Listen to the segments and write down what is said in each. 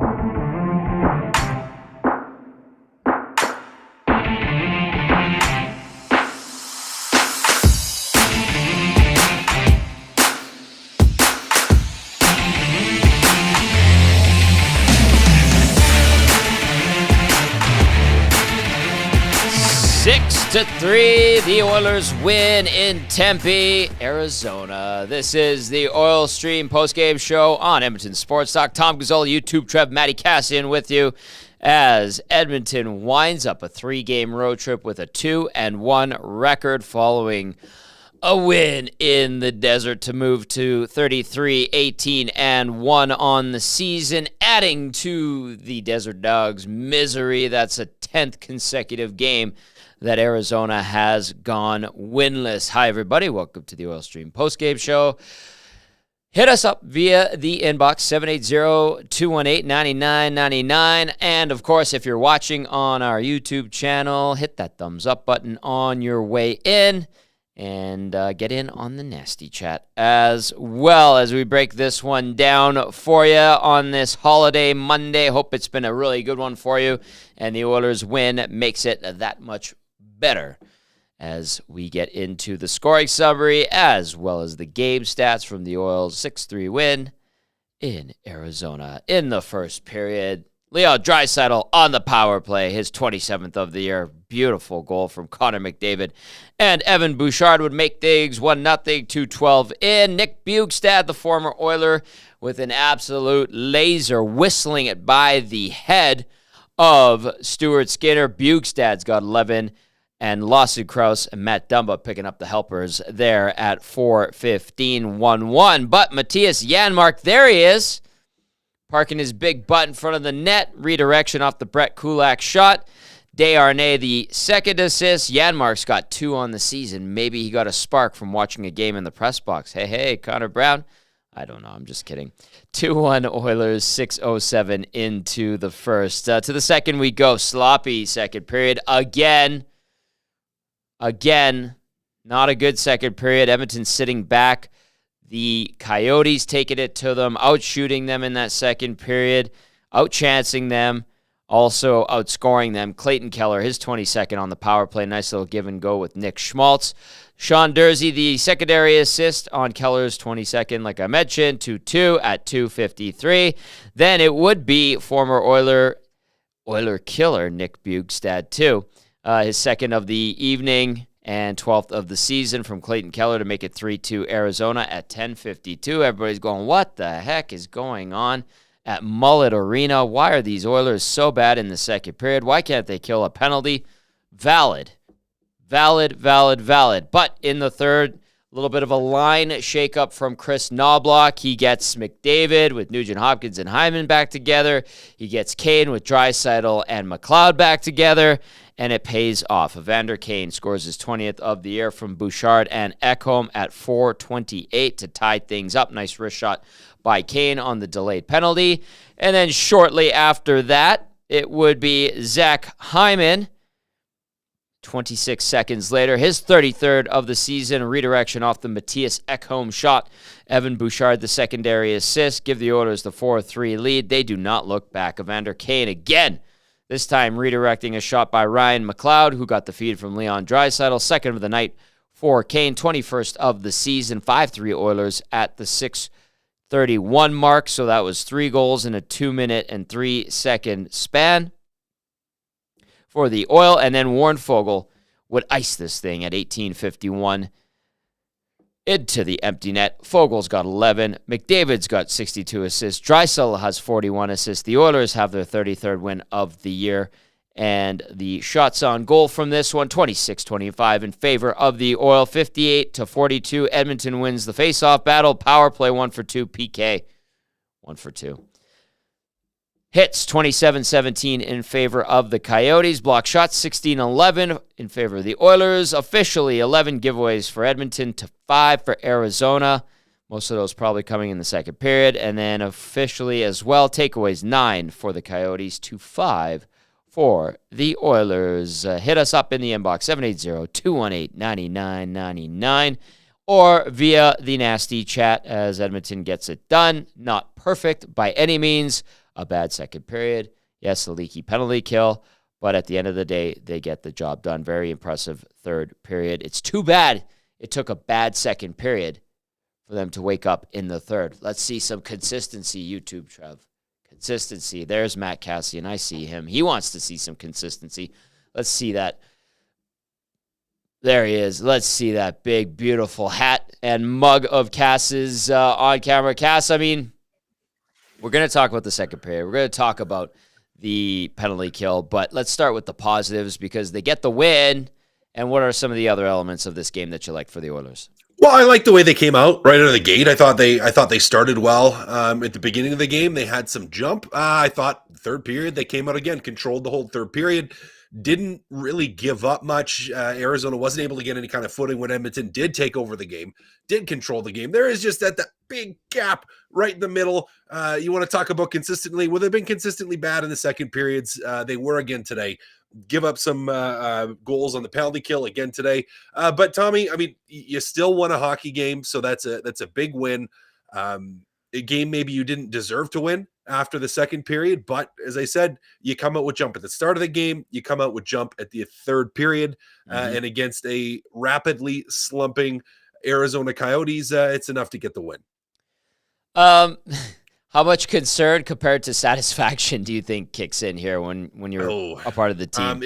6-3, the Oilers win in Tempe, Arizona. This is the Oil Stream postgame show on Edmonton Sports Talk. Tom Gazzola, YouTube, Trev, Matt Kassian with you as Edmonton winds up a 3-game road trip with a 2-1 record following a win in the desert to move to 33-18-1 on the season, adding to the Desert Dogs' misery. That's a 10th consecutive game that Arizona has gone winless. Hi, everybody. Welcome to the Oil Stream postgame show. Hit us up via the inbox, 780-218-9999. And, of course, if you're watching on our YouTube channel, hit that thumbs up button on your way in and get in on the nasty chat as well as we break this one down for you on this holiday Monday. Hope it's been a really good one for you, and the Oilers win makes it that much better as we get into the scoring summary as well as the game stats from the Oilers' 6-3 win in Arizona. In the first period, Leon Draisaitl on the power play, his 27th of the year. Beautiful goal from Connor McDavid. And Evan Bouchard would make things 1-0, 2:12 in. Nick Bjugstad, the former Oiler, with an absolute laser, whistling it by the head of Stuart Skinner. Bjugstad's got 11. And Lawson Krause and Matt Dumba picking up the helpers there at 4:15, 1-1. But Matthias Janmark, there he is, parking his big butt in front of the net. Redirection off the Brett Kulak shot. Desharnais, the second assist. Janmark's got 2 on the season. Maybe he got a spark from watching a game in the press box. Hey, Conor Brown. I don't know. I'm just kidding. 2-1 Oilers, 6:07 into the first. To the second we go. Sloppy second period Again, not a good second period. Edmonton sitting back. The Coyotes taking it to them, outshooting them in that second period, outchancing them, also outscoring them. Clayton Keller, his 22nd on the power play. Nice little give and go with Nick Schmaltz. Sean Durzi, the secondary assist on Keller's 22nd, like I mentioned, 2-2 at 2:53. Then it would be former Oiler killer Nick Bjugstad, too. His second of the evening and 12th of the season from Clayton Keller to make it 3-2 Arizona at 10:52. Everybody's going, what the heck is going on at Mullet Arena? Why are these Oilers so bad in the second period? Why can't they kill a penalty? Valid. But in the third, a little bit of a line shakeup from Chris Noblock. He gets McDavid with Nugent-Hopkins and Hyman back together. He gets Kane with Draisaitl and McLeod back together, and it pays off. Evander Kane scores his 20th of the year from Bouchard and Ekholm at 4:28 to tie things up. Nice wrist shot by Kane on the delayed penalty. And then shortly after that, it would be Zach Hyman. 26 seconds later, his 33rd of the season, redirection off the Matthias Ekholm shot. Evan Bouchard, the secondary assist, give the Oilers the 4-3 lead. They do not look back. Evander Kane again, this time redirecting a shot by Ryan McLeod, who got the feed from Leon Draisaitl. Second of the night for Kane, 21st of the season, 5-3 Oilers at the 6:31 mark. So that was 3 goals in a 2-minute and 3-second span for the Oil, and then Warren Foegele would ice this thing at 18:51 into the empty net. Fogel's got 11. McDavid's got 62 assists. Draisaitl has 41 assists. The Oilers have their 33rd win of the year, and the shots on goal from this one, 26-25 in favor of the Oil, 58-42. Edmonton wins the faceoff battle. Power play 1-for-2. PK 1-for-2. Hits 27-17 in favor of the Coyotes. Block shots 16-11 in favor of the Oilers. Officially 11 giveaways for Edmonton to 5 for Arizona. Most of those probably coming in the second period. And then officially as well, takeaways 9 for the Coyotes to 5 for the Oilers. Hit us up in the inbox, 780-218-9999. Or via the nasty chat as Edmonton gets it done. Not perfect by any means. a bad second period. Yes, a leaky penalty kill, but at the end of the day, they get the job done. Very impressive third period. It's too bad it took a bad second period for them to wake up in the third. Let's see some consistency, YouTube, Trev. Consistency. There's Matt Kassian. I see him. He wants to see some consistency. Let's see that. There he is. Let's see that big, beautiful hat and mug of Cass's on camera. Cass, I mean, we're going to talk about the second period. We're going to talk about the penalty kill, but let's start with the positives because they get the win. And what are some of the other elements of this game that you liked for the Oilers? Well, I like the way they came out right out of the gate. I thought they started well at the beginning of the game. They had some jump. I thought third period they came out again, controlled the whole third period. Didn't really give up much. Arizona wasn't able to get any kind of footing when Edmonton did take over the game, did control the game. There is just that big gap right in the middle. You want to talk about consistently? Well, they've been consistently bad in the second periods. They were again today. Give up some goals on the penalty kill again today. But Tommy, I mean, you still won a hockey game, so that's a big win. A game maybe you didn't deserve to win after the second period, but as I said, you come out with jump at the start of the game, you come out with jump at the third period, and against a rapidly slumping Arizona Coyotes, it's enough to get the win. How much concern compared to satisfaction do you think kicks in here when you're a part of the team?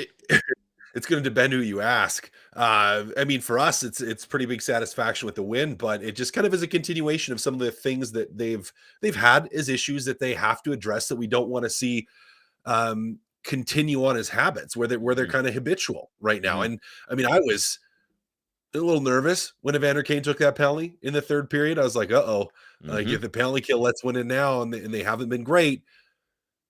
It's going to depend who you ask. I mean, for us, it's pretty big satisfaction with the win, but it just kind of is a continuation of some of the things that they've had as issues that they have to address that we don't want to see continue on as habits where they're kind of habitual right now. And I mean, I was a little nervous when Evander Kane took that penalty in the third period. I was like, like if the penalty kill lets win it now and they haven't been great,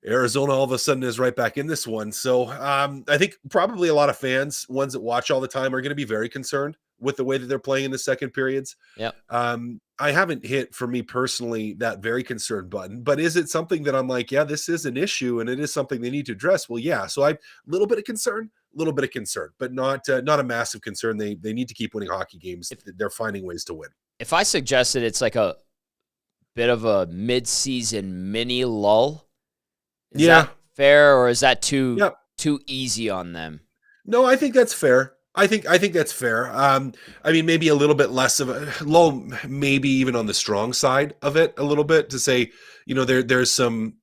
Arizona all of a sudden is right back in this one. So I think probably a lot of fans, ones that watch all the time, are going to be very concerned with the way that they're playing in the second periods. Yep. I haven't hit, for me personally, that very concerned button, but is it something that I'm like, yeah, this is an issue and it is something they need to address? Well, yeah. So a little bit of concern, but not a massive concern. They need to keep winning hockey games. They're finding ways to win. If I suggested it's like a bit of a mid-season mini lull, is that fair, or is that too easy on them? No, I think that's fair. I think that's fair. I mean, maybe a little bit less of a lull, maybe even on the strong side of it a little bit, to say, there's some,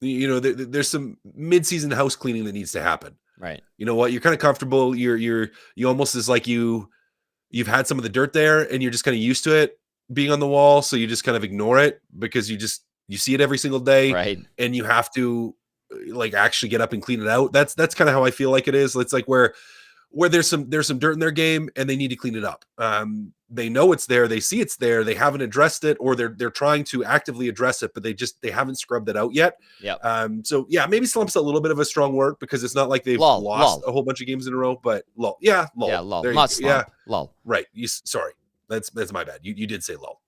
there's some mid-season house cleaning that needs to happen. Right. You know what? You're kind of comfortable. You almost is like you've had some of the dirt there and you're just kind of used to it being on the wall. So you just kind of ignore it because you see it every single day, right? And you have to like actually get up and clean it out. That's kind of how I feel like it is. It's like where there's some dirt in their game and they need to clean it up. They know it's there. They see it's there. They haven't addressed it, or they're trying to actively address it, but they haven't scrubbed it out yet. Yeah. So yeah, maybe slump's a little bit of a strong word because it's not like they've lost a whole bunch of games in a row, but lull. Yeah. Lull. Yeah. Lull. Not slump. Yeah. Lull. Right. Sorry. That's my bad. You did say lull.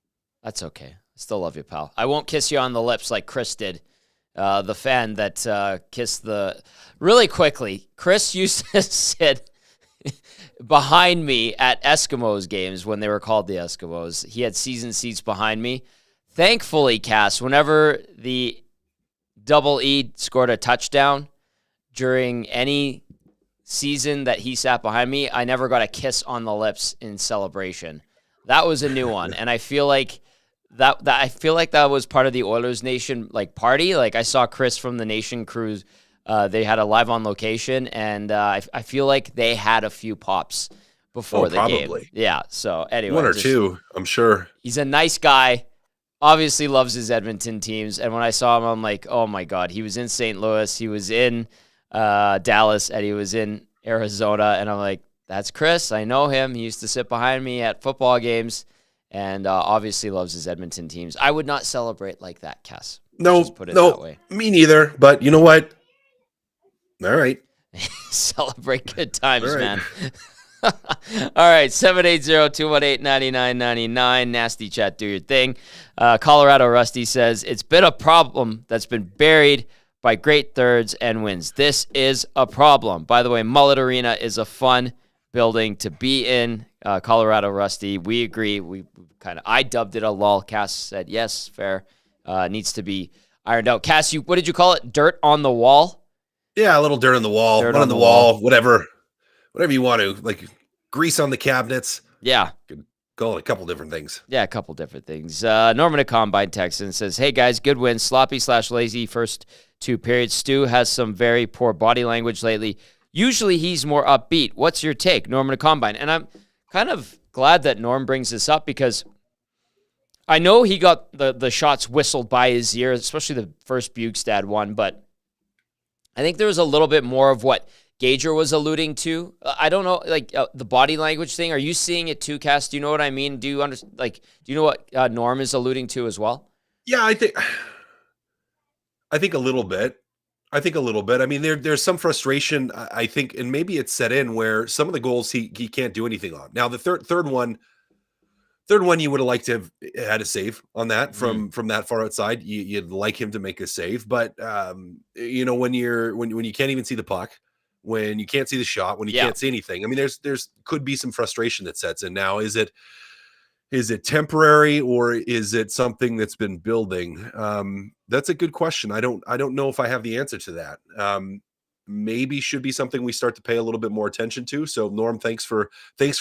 That's okay. I still love you, pal. I won't kiss you on the lips like Chris did. The fan that kissed really quickly. Chris used to sit behind me at Eskimos games when they were called the Eskimos. He had season seats behind me. Thankfully, Cass, whenever the Double E scored a touchdown during any season that he sat behind me, I never got a kiss on the lips in celebration. That was a new one, and I feel like that was part of the Oilers Nation party. Like I saw Chris from the Nation Cruise. They had a live on location, and I feel like they had a few pops before the game. Yeah. So anyway, one or two, I'm sure. He's a nice guy. Obviously loves his Edmonton teams. And when I saw him, I'm like, oh my God, he was in St. Louis, he was in Dallas, and he was in Arizona. And I'm like, that's Chris. I know him. He used to sit behind me at football games, and obviously loves his Edmonton teams. I would not celebrate like that, Cass. No, put it that way. Me neither. But you know what? All right. Celebrate good times, man. All right, 780-218-9999. Nasty chat, do your thing. Colorado Rusty says, it's been a problem that's been buried by great thirds and wins. This is a problem. By the way, Mullet Arena is a fun building to be in. Colorado Rusty, we agree. I dubbed it a lull. Cass said, yes, fair. Needs to be ironed out. Cassie, what did you call it? Dirt on the wall? Yeah, a little dirt on the wall, Dirt one on on the the wall, whatever you want to, like grease on the cabinets. Yeah. Could call it a couple different things. Yeah, a couple different things. Norman at Combine Texan says, hey guys, good win. Sloppy/lazy first 2 periods. Stu has some very poor body language lately. Usually he's more upbeat. What's your take, Norman at Combine? And I'm kind of glad that Norm brings this up because I know he got the shots whistled by his ear, especially the first Bugstad one, but I think there was a little bit more of what Gager was alluding to. I don't know, like the body language thing. Are you seeing it too, Cass? Do you know what I mean? Do you understand? Like, do you know what Norm is alluding to as well? Yeah, I think a little bit. I mean, there's some frustration, I think, and maybe it's set in where some of the goals he can't do anything on. Now, the third one, you would have liked to have had a save on that from that far outside. You'd like him to make a save, but when you can't even see the puck, when you can't see the shot, when you can't see anything. I mean, there's could be some frustration that sets in. Now, is it temporary or is it something that's been building? That's a good question. I don't know if I have the answer to that. Maybe should be something we start to pay a little bit more attention to. So Norm, thanks for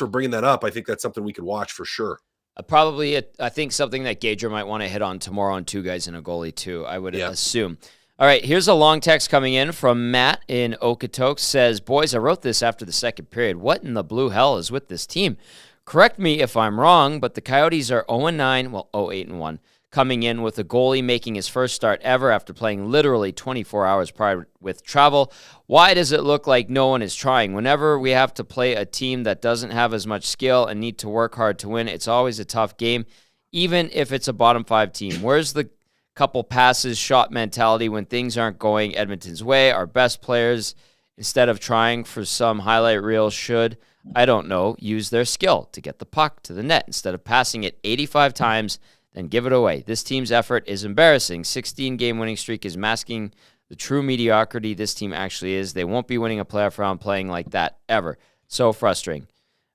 bringing that up. I think that's something we could watch for sure. I think something that Gager might want to hit on tomorrow on 2 guys and a goalie too, I would assume. All right, here's a long text coming in from Matt in Okotoks. Says, boys, I wrote this after the second period. What in the blue hell is with this team? Correct me if I'm wrong, but the Coyotes are 0-9, 0-8-1, coming in with a goalie making his first start ever after playing literally 24 hours prior with travel. Why does it look like no one is trying? Whenever we have to play a team that doesn't have as much skill and need to work hard to win, it's always a tough game, even if it's a bottom 5 team. Where's the couple passes, shot mentality when things aren't going Edmonton's way? Our best players, instead of trying for some highlight reel, should, I don't know, use their skill to get the puck to the net instead of passing it 85 times, then give it away. This team's effort is embarrassing. 16-game winning streak is masking the true mediocrity this team actually is. They won't be winning a playoff round playing like that ever. So frustrating.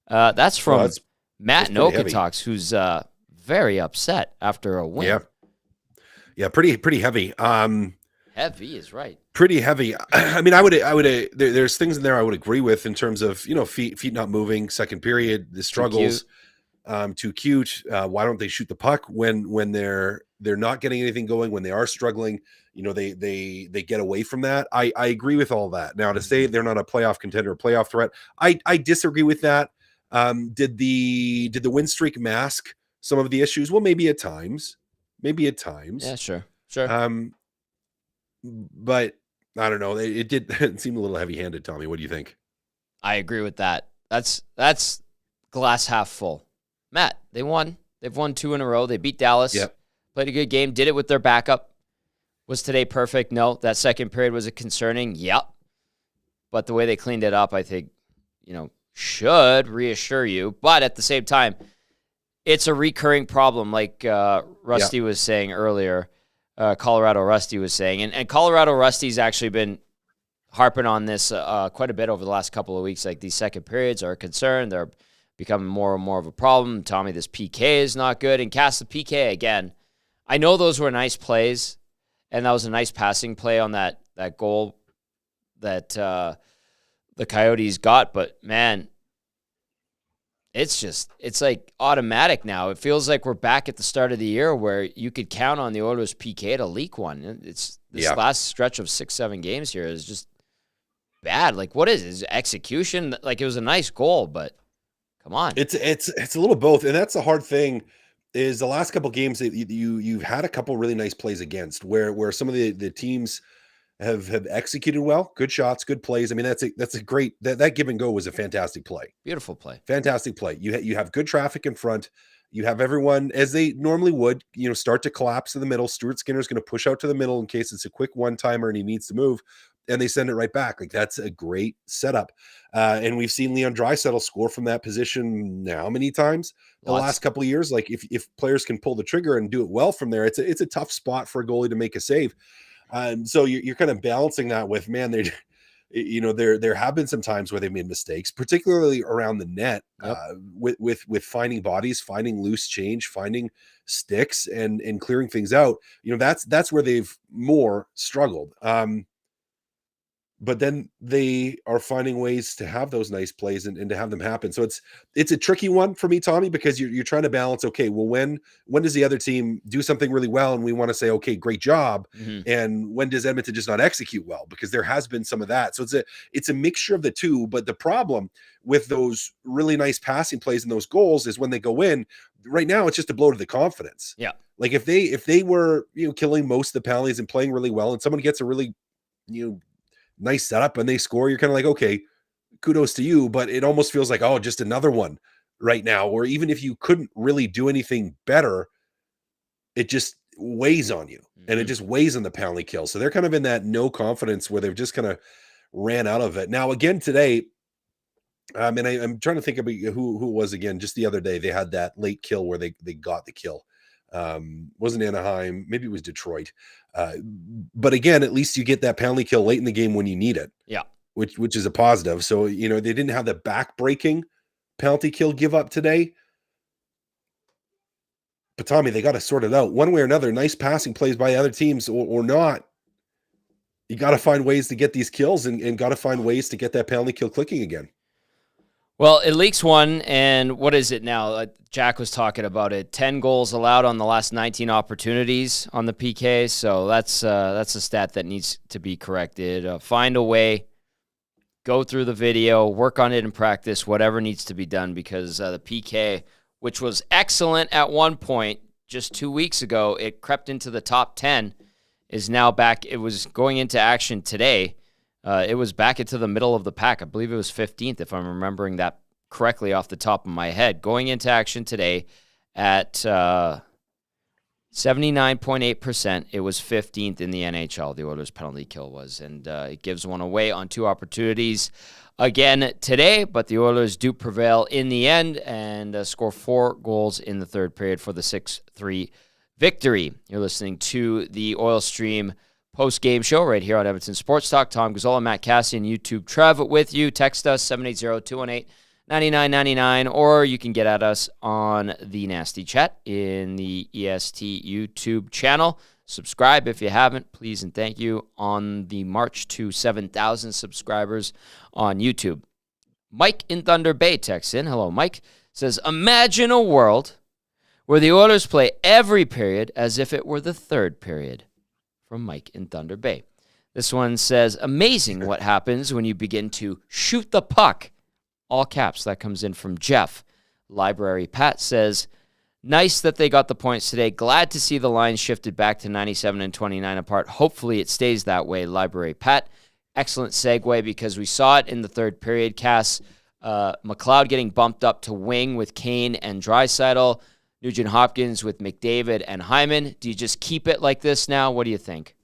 That's from Matt Nokotox, who's very upset after a win. Yeah, pretty heavy. Heavy is right. Pretty heavy. I mean, I would. There's things in there I would agree with in terms of feet not moving. Second period, the struggles. Too cute. Why don't they shoot the puck when they're not getting anything going? When they are struggling, they get away from that. I agree with all that. Now, to say they're not a playoff contender, a playoff threat, I disagree with that. Did the win streak mask some of the issues? Well, maybe at times. Yeah, sure. But I don't know. It did seem a little heavy-handed, Tommy. What do you think? I agree with that. That's glass half full. Matt, they won. They've won 2 in a row. They beat Dallas. Yep. Played a good game. Did it with their backup. Was today perfect? No. That second period was concerning. Yep. But the way they cleaned it up, I think, should reassure you. But at the same time, it's a recurring problem, like Rusty was saying earlier. Colorado Rusty was saying. And Colorado Rusty's actually been harping on this quite a bit over the last couple of weeks. Like, these second periods are a concern. They're becoming more and more of a problem. Tommy, this PK is not good. And Cass, the PK again. I know those were nice plays, and that was a nice passing play on that goal that the Coyotes got. But, man, it's like automatic now. It feels like we're back at the start of the year where you could count on the Oilers PK to leak one. It's this last stretch of 6-7 games here is just bad. Like, what is it? Is it execution? Like, it was a nice goal, but come on. It's a little both, and that's the hard thing. Is the last couple games that you've had a couple really nice plays against where some of the teams have executed well, good shots, good plays. I mean, that's a great that give and go was a fantastic play. Beautiful play. Fantastic play. You have good traffic in front. You have everyone, as they normally would, start to collapse in the middle. Stuart Skinner's going to push out to the middle in case it's a quick one-timer and he needs to move, and they send it right back. Like, that's a great setup. And we've seen Leon Draisaitl score from that position now many times the last couple of years. Like, if players can pull the trigger and do it well from there, it's a tough spot for a goalie to make a save. So you're kind of balancing that with, man, there have been some times where they've made mistakes, particularly around the net, Yep. with finding bodies, finding loose change, finding sticks, and clearing things out. That's where they've more struggled. But then they are finding ways to have those nice plays and to have them happen. So it's a tricky one for me, Tommy, because you're trying to balance. Okay, well, when does the other team do something really well, and we want to say, okay, great job, and when does Edmonton just not execute well? Because there has been some of that. So it's a mixture of the two. But the problem with those really nice passing plays and those goals is when they go in. Right now, it's just a blow to the confidence. Yeah, like if they were killing most of the penalties and playing really well, and someone gets a really nice setup and they score, you're kind of like, okay, kudos to you, but it almost feels like, oh, just another one right now. Or even if you couldn't really do anything better, it just weighs on you and it just weighs on the penalty kill. So they're kind of in that no confidence where they've just kind of ran out of it. Now, again, today, and I'm trying to think about who it was again. Just the other day, they had that late kill where they got the kill. Wasn't Anaheim, maybe it was Detroit. But again, at least you get that penalty kill late in the game when you need it. Yeah. Which is a positive. So, they didn't have the back-breaking penalty kill give up today. But Tommy, they got to sort it out one way or another. Nice passing plays by other teams or not. You got to find ways to get these kills and got to find ways to get that penalty kill clicking again. Well, it leaks one, and what is it now? Jack was talking about it. 10 goals allowed on the last 19 opportunities on the PK, so that's a stat that needs to be corrected. Find a way, go through the video, work on it in practice, whatever needs to be done, because the PK, which was excellent at one point just 2 weeks ago, it crept into the top 10, is now back. It was going into action today. It was back into the middle of the pack. I believe it was 15th, if I'm remembering that correctly off the top of my head. Going into action today at 79.8%, it was 15th in the NHL, the Oilers' penalty kill was, and it gives one away on 2 opportunities again today, but the Oilers do prevail in the end and score 4 goals in the third period for the 6-3 victory. You're listening to the Oil Stream post-game show right here on Edmonton Sports Talk. Tom Gazzola, Matt Kassian, YouTube Trev with you. Text us 780-218-9999, or you can get at us on the Nasty Chat in the EST YouTube channel. Subscribe if you haven't, please and thank you, on the march to 7,000 subscribers on YouTube. Mike in Thunder Bay texts in. Hello, Mike. Says, imagine a world where the Oilers play every period as if it were the third period. From Mike in Thunder Bay. This one says, amazing what happens when you begin to shoot the puck. All caps. That comes in from Jeff. Library Pat says, nice that they got the points today. Glad to see the line shifted back to 97 and 29 apart. Hopefully it stays that way, Library Pat. Excellent segue because we saw it in the third period. Cass, McLeod getting bumped up to wing with Kane and Draisaitl. Nugent Hopkins with McDavid and Hyman. Do you just keep it like this now? What do you think?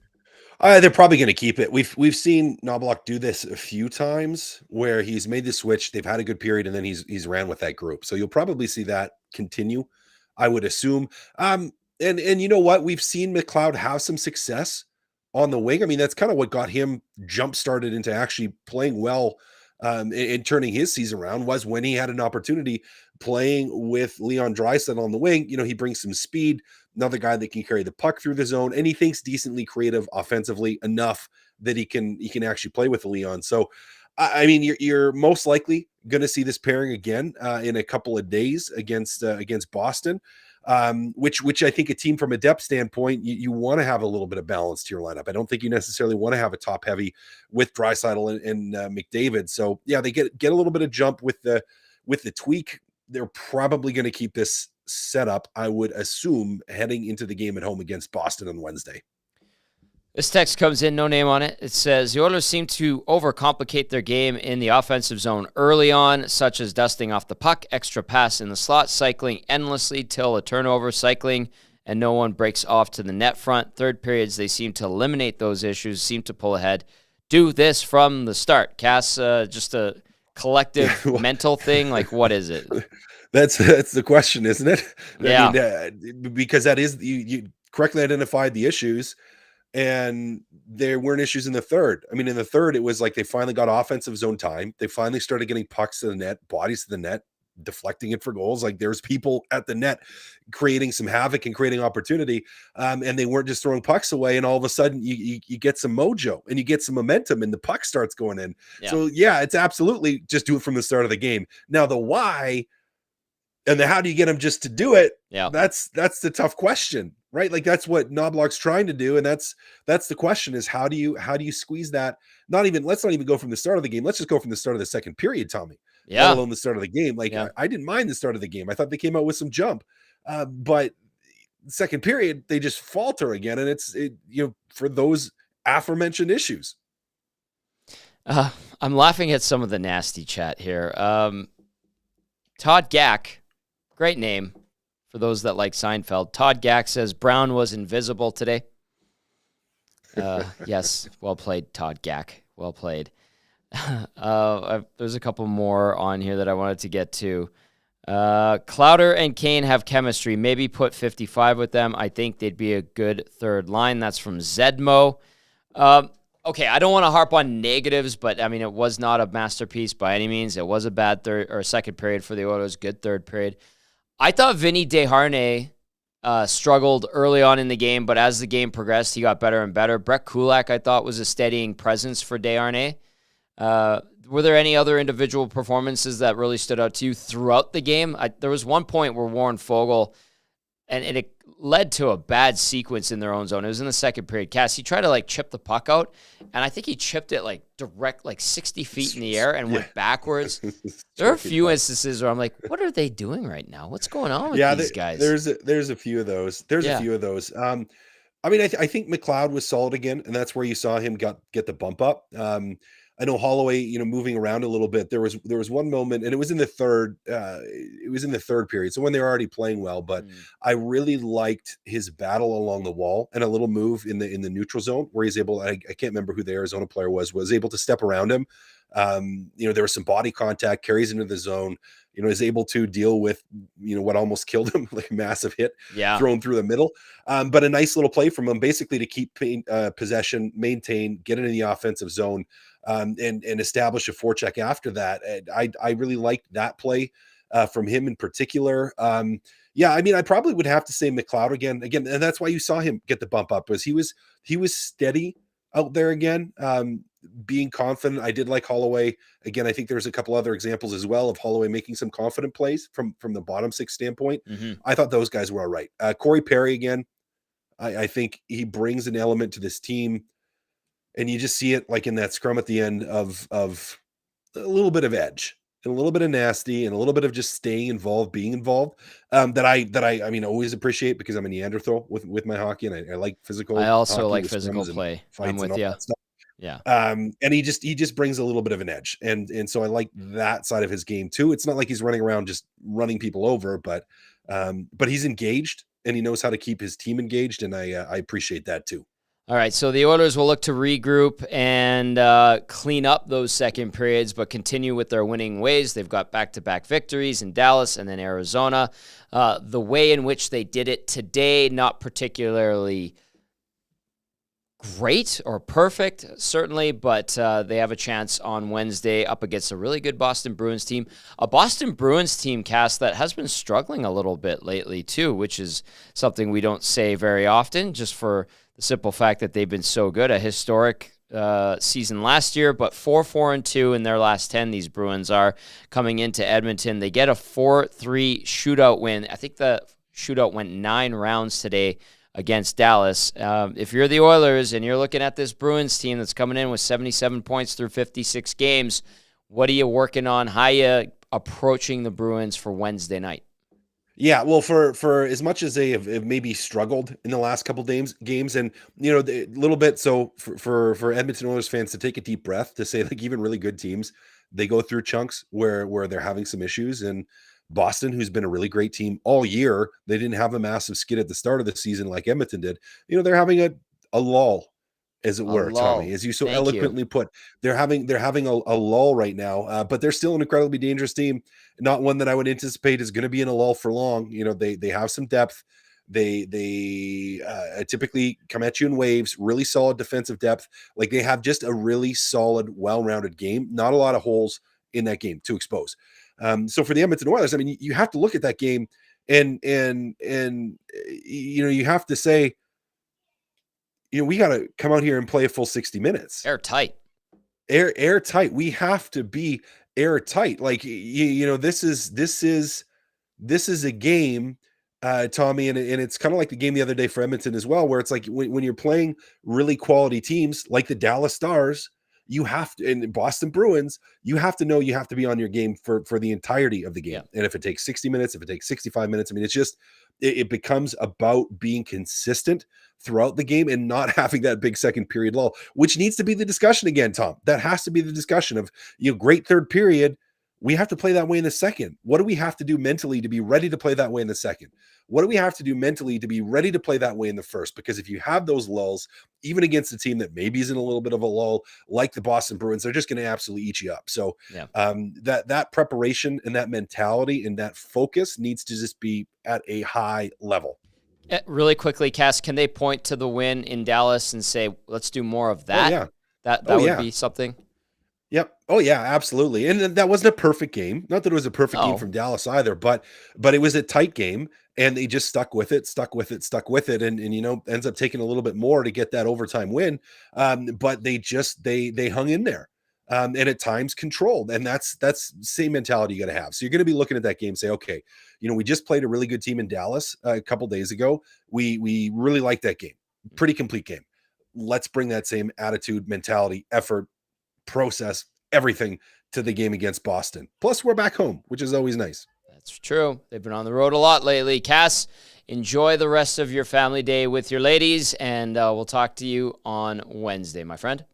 They're probably going to keep it. We've seen Noblock do this a few times where he's made the switch. They've had a good period, and then he's ran with that group. So you'll probably see that continue, I would assume. And you know what? We've seen McLeod have some success on the wing. I mean, that's kind of what got him jump-started into actually playing well and turning his season around, was when he had an opportunity playing with Leon Draisaitl on the wing. He brings some speed, another guy that can carry the puck through the zone, and he thinks decently creative offensively enough that he can actually play with Leon. So, I mean, you're most likely going to see this pairing again in a couple of days against Boston, which I think a team from a depth standpoint, you want to have a little bit of balance to your lineup. I don't think you necessarily want to have a top heavy with Draisaitl and McDavid. So yeah, they get a little bit of jump with the tweak. They're probably going to keep this set up, I would assume, heading into the game at home against Boston on Wednesday. This text comes in, no name on it. It says, the Oilers seem to overcomplicate their game in the offensive zone early on, such as dusting off the puck, extra pass in the slot, cycling endlessly till a turnover, cycling, and no one breaks off to the net front. Third periods, they seem to eliminate those issues, seem to pull ahead. Do this from the start. Cass, just a collective mental thing? Like, what is it? That's the question, isn't it? Yeah. I mean, because that is, you correctly identified the issues. And there weren't issues in the third. I mean, in the third, it was like they finally got offensive zone time. They finally started getting pucks to the net, bodies to the net, deflecting it for goals. Like there's people at the net creating some havoc and creating opportunity. And they weren't just throwing pucks away. And all of a sudden you get some mojo and you get some momentum and the puck starts going in. Yeah. So yeah, it's absolutely just do it from the start of the game. Now the why and the how do you get them just to do it? Yeah. That's the tough question, right? Like that's what Noblock's trying to do. And that's the question is how do you squeeze that? Let's not even go from the start of the game. Let's just go from the start of the second period, Tommy. Yeah. Let alone the start of the game. Like I didn't mind the start of the game. I thought they came out with some jump. But second period, they just falter again. And it's for those aforementioned issues. I'm laughing at some of the nasty chat here. Todd Gack, great name for those that like Seinfeld. Todd Gack says Brown was invisible today. Yes, well played, Todd Gack. Well played. There's a couple more on here that I wanted to get to. Clowder and Kane have chemistry. Maybe put 55 with them. I think they'd be a good third line. That's from Zedmo. Okay, I don't want to harp on negatives, but I mean, it was not a masterpiece by any means. It was a bad third or second period for the Oilers, good third period. I thought Vinny Desharnais struggled early on in the game, but as the game progressed, he got better and better. Brett Kulak, I thought, was a steadying presence for Desharnais. Were there any other individual performances that really stood out to you throughout the game? There was one point where Warren Fogle, and it led to a bad sequence in their own zone. It was in the second period. Cassie tried to chip the puck out, and I think he chipped it direct 60 feet in the air and went backwards. There are a few instances where I'm like, what are they doing right now? What's going on with these guys? There's a few of those. A few of those. I mean, I think McLeod was solid again, and that's where you saw him get the bump up. I know Holloway, moving around a little bit. There was one moment, and it was in the third. It was in the third period, so when they were already playing well. But I really liked his battle along the wall and a little move in the neutral zone where he's able. I can't remember who the Arizona player was able to step around him. There was some body contact, carries into the zone. Is able to deal with what almost killed him, like a massive hit thrown through the middle. But a nice little play from him, basically to keep possession, maintain, get into the offensive zone. And establish a forecheck after that. And I really liked that play from him in particular. I mean, I probably would have to say McLeod again, and that's why you saw him get the bump up, was he was steady out there again, being confident. I did like Holloway again. I think there's a couple other examples as well of Holloway making some confident plays from the bottom six standpoint. I thought those guys were all right. Corey Perry again. I think he brings an element to this team. And you just see it in that scrum at the end of a little bit of edge and a little bit of nasty and a little bit of just staying involved, being involved. That I mean, always appreciate because I'm a Neanderthal with my hockey and I like physical. I also like physical play. I'm with you. Yeah. And he just brings a little bit of an edge. And so I like that side of his game too. It's not like he's running around just running people over, but he's engaged and he knows how to keep his team engaged. And I appreciate that too. All right, so the Oilers will look to regroup and clean up those second periods, but continue with their winning ways. They've got back-to-back victories in Dallas and then Arizona. The way in which they did it today, not particularly great or perfect, certainly, but they have a chance on Wednesday up against a really good Boston Bruins team. A Boston Bruins team, Cass, that has been struggling a little bit lately, too, which is something we don't say very often, just for the simple fact that they've been so good. A historic season last year, but 4-4-2 in their last 10, these Bruins are coming into Edmonton. They get a 4-3 shootout win. I think the shootout went 9 rounds today against Dallas. If you're the Oilers and you're looking at this Bruins team that's coming in with 77 points through 56 games, what are you working on? How are you approaching the Bruins for Wednesday night? Yeah, well, for as much as they have maybe struggled in the last couple games, and a little bit, so for Edmonton Oilers fans to take a deep breath to say even really good teams, they go through chunks where they're having some issues. And Boston, who's been a really great team all year, they didn't have a massive skid at the start of the season like Edmonton did. They're having a lull, as it were, Tommy, as you so eloquently put. They're having a lull right now, but they're still an incredibly dangerous team. Not one that I would anticipate is going to be in a lull for long. They have some depth. They typically come at you in waves, really solid defensive depth. Like they have just a really solid, well-rounded game. Not a lot of holes in that game to expose. So for the Edmonton Oilers, I mean, you have to look at that game and you have to say, we got to come out here and play a full 60 minutes. Airtight. Airtight. We have to be airtight. Like, this is a game, Tommy, and it's kind of like the game the other day for Edmonton as well, where it's like when you're playing really quality teams like the Dallas Stars, you have to, and Boston Bruins, you have to know you have to be on your game for the entirety of the game. Yeah. And if it takes 60 minutes, if it takes 65 minutes, I mean, it's just, it becomes about being consistent throughout the game and not having that big second period lull, which needs to be the discussion again, Tom. That has to be the discussion of, great third period. We have to play that way in the second. What do we have to do mentally to be ready to play that way in the second? What do we have to do mentally to be ready to play that way in the first? Because if you have those lulls, even against a team that maybe is in a little bit of a lull, like the Boston Bruins, they're just going to absolutely eat you up. So that preparation and that mentality and that focus needs to just be at a high level. Really quickly, Cass, can they point to the win in Dallas and say, let's do more of that? Oh, yeah. That would be something. Yep. Oh yeah, absolutely. And that wasn't a perfect game. Not that it was a perfect game from Dallas either, but it was a tight game and they just stuck with it. And ends up taking a little bit more to get that overtime win. But they hung in there. And at times controlled. And that's the same mentality you got to have. So you're going to be looking at that game and say, okay, we just played a really good team in Dallas a couple days ago. We really liked that game. Pretty complete game. Let's bring that same attitude, mentality, effort, process, everything to the game against Boston. Plus we're back home, which is always nice. That's true. They've been on the road a lot lately. Cass, enjoy the rest of your family day with your ladies, and we'll talk to you on Wednesday, my friend.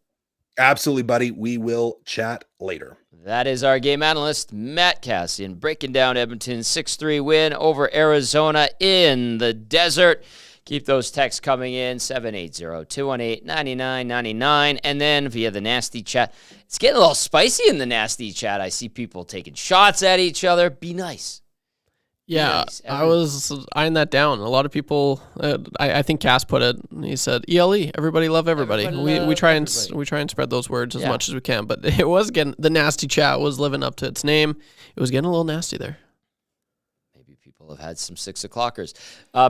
Absolutely, buddy. We will chat later. That is our game analyst, Matt Kassian, breaking down Edmonton's 6-3 win over Arizona in the desert. Keep those texts coming in, 780-218-9999, and then via the nasty chat. It's getting a little spicy in the nasty chat. I see people taking shots at each other. Be nice. Yeah, I was eyeing that down. A lot of people, I think Cass put it. He said, "ELE, everybody love everybody." We try and spread those words as much as we can. But it was getting, the nasty chat was living up to its name. It was getting a little nasty there. People have had some 6 o'clockers.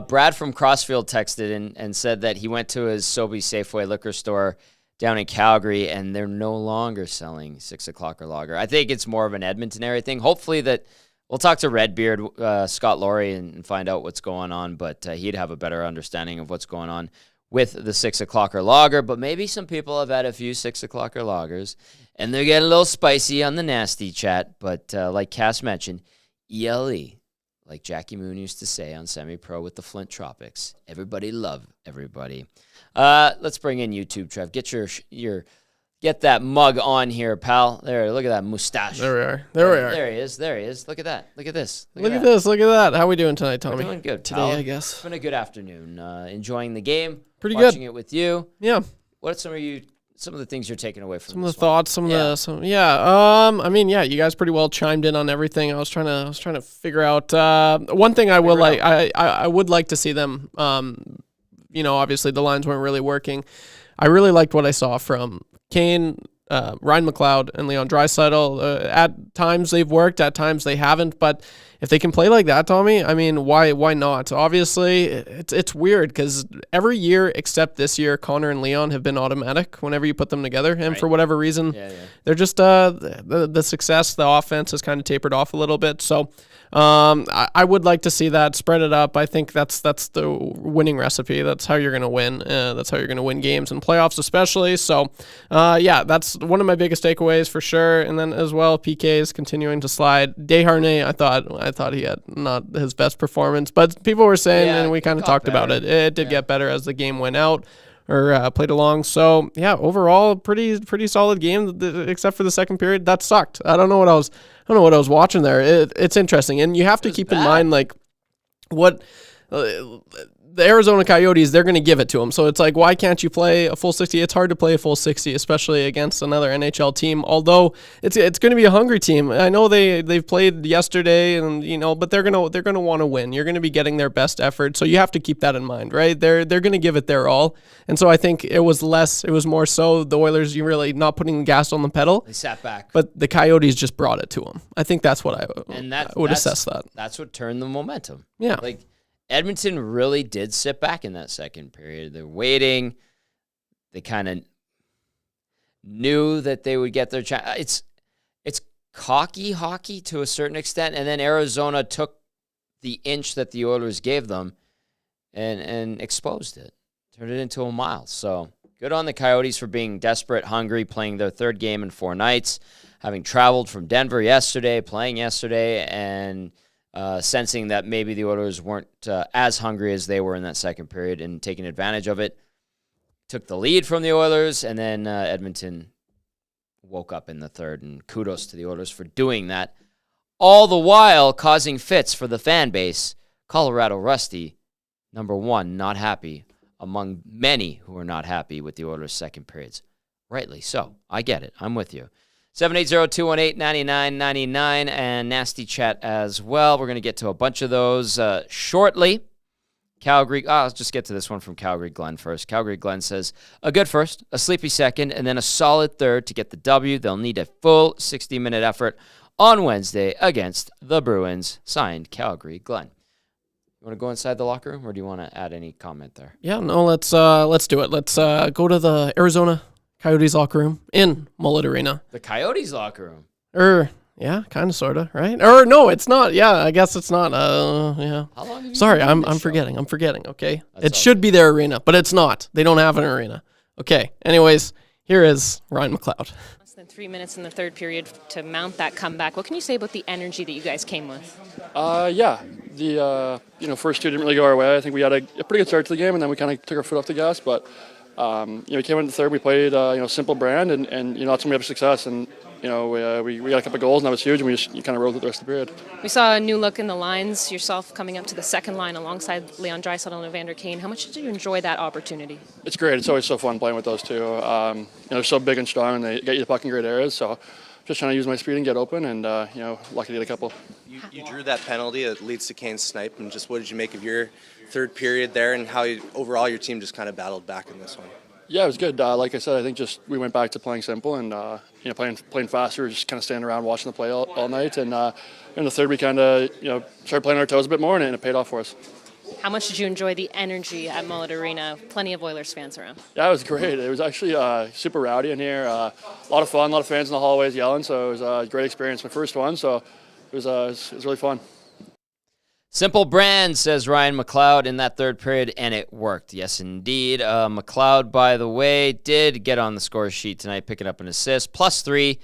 Brad from Crossfield texted and said that he went to his Sobe Safeway liquor store down in Calgary, and they're no longer selling 6 o'clocker lager. I think it's more of an Edmonton area thing. Hopefully that we'll talk to Redbeard, Scott Laurie, and find out what's going on, but he'd have a better understanding of what's going on with the 6 o'clocker lager. But maybe some people have had a few 6 o'clocker lagers, and they're getting a little spicy on the nasty chat. But like Cass mentioned, ELE. Like Jackie Moon used to say on Semi-Pro with the Flint Tropics, everybody love everybody. Let's bring in YouTube, Trev. Get that mug on here, pal. There, look at that mustache. There we are. There he is. Look at that. Look at this. Look at that. How are we doing tonight, Tommy? We're doing good, today, pal. I guess. It's been a good afternoon. Enjoying the game. Pretty watching good. It with you. Yeah. What some of the things you're taking away from some of the thoughts, I mean, you guys pretty well chimed in on everything. I was trying to figure out one thing I would like to see them. Obviously the lines weren't really working. I really liked what I saw from Kane, Ryan McLeod, and Leon Draisaitl. At times they've worked, at times they haven't. But if they can play like that, Tommy, I mean, why not? Obviously, it's weird because every year except this year, Connor and Leon have been automatic whenever you put them together. And for whatever reason, they're just the success, the offense has kind of tapered off a little bit. So I would like to see that, spread it up. I think that's the winning recipe. That's how you're going to win. That's how you're going to win games and playoffs especially. So, that's one of my biggest takeaways for sure. And then as well, PK is continuing to slide. Desharnais, I thought he had not his best performance, but people were saying, and we kind of talked about it. It did get better as the game went out or played along. So overall, pretty solid game, except for the second period. That sucked. I don't know what I was watching there. It's interesting, and you have to keep in mind like what the Arizona Coyotes, they're going to give it to them. So it's like, why can't you play a full 60? It's hard to play a full 60, especially against another NHL team. Although it's going to be a hungry team. I know they've played yesterday, and but they're gonna want to win. You're going to be getting their best effort, so you have to keep that in mind, right? They're going to give it their all, and so I think it was more so the Oilers, you really not putting the gas on the pedal. They sat back, but the Coyotes just brought it to them. I think that's what I would assess that. That's what turned the momentum. Yeah, like. Edmonton really did sit back in that second period. They're waiting. They kind of knew that they would get their chance. It's cocky hockey to a certain extent, and then Arizona took the inch that the Oilers gave them and exposed it, turned it into a mile. So good on the Coyotes for being desperate, hungry, playing their third game in 4 nights, having traveled from Denver yesterday, playing yesterday, and sensing that maybe the Oilers weren't as hungry as they were in that second period and taking advantage of it. Took the lead from the Oilers, and then Edmonton woke up in the third, and kudos to the Oilers for doing that. All the while causing fits for the fan base. Colorado Rusty, number 1, not happy among many who are not happy with the Oilers' second periods. Rightly so. I get it. I'm with you. 780-218-9999 and nasty chat as well. We're going to get to a bunch of those shortly. Calgary, I'll just get to this one from Calgary Glenn first. Calgary Glenn says, a good first, a sleepy second, and then a solid third to get the W. They'll need a full 60-minute effort on Wednesday against the Bruins. Signed, Calgary Glenn. You want to go inside the locker room, or do you want to add any comment there? Yeah, no, let's do it. Let's go to the Arizona Coyotes locker room in Mullet Arena. The Coyotes locker room? Yeah, kind of, sort of, right? Or no, it's not. Yeah, I guess it's not. Yeah. How long have you Sorry, been I'm forgetting. Okay, That's should be their arena, but it's not. They don't have an arena. Okay. Anyways, here is Ryan McLeod. Less than 3 minutes in the third period to mount that comeback. What can you say about the energy that you guys came with? Yeah, the first two didn't really go our way. I think we had a pretty good start to the game, and then we kind of took our foot off the gas, but. We came in the third. We played, simple brand, and that's when we have success. And we got a couple of goals, and that was huge. And we just kind of rode with the rest of the period. We saw a new look in the lines. Yourself coming up to the second line alongside Leon Draisaitl and Evander Kane. How much did you enjoy that opportunity? It's great. It's always so fun playing with those two. They're so big and strong, and they get you the puck in great areas. So just trying to use my speed and get open, and lucky to get a couple. You drew that penalty that leads to Kane's snipe, and just what did you make of your third period there, and how overall your team just kind of battled back in this one? Yeah, it was good. Like I said, I think just we went back to playing simple and playing faster, just kind of standing around watching the play all night. And in the third, we kind of started playing our toes a bit more, and it paid off for us. How much did you enjoy the energy at Mullet Arena? Plenty of Oilers fans around. Yeah, it was great. It was actually super rowdy in here. A lot of fun, a lot of fans in the hallways yelling. So it was a great experience. My first one, so it was really fun. Simple brand, says Ryan McLeod in that third period, and it worked. Yes, indeed. McLeod, by the way, did get on the score sheet tonight, picking up an assist. +3,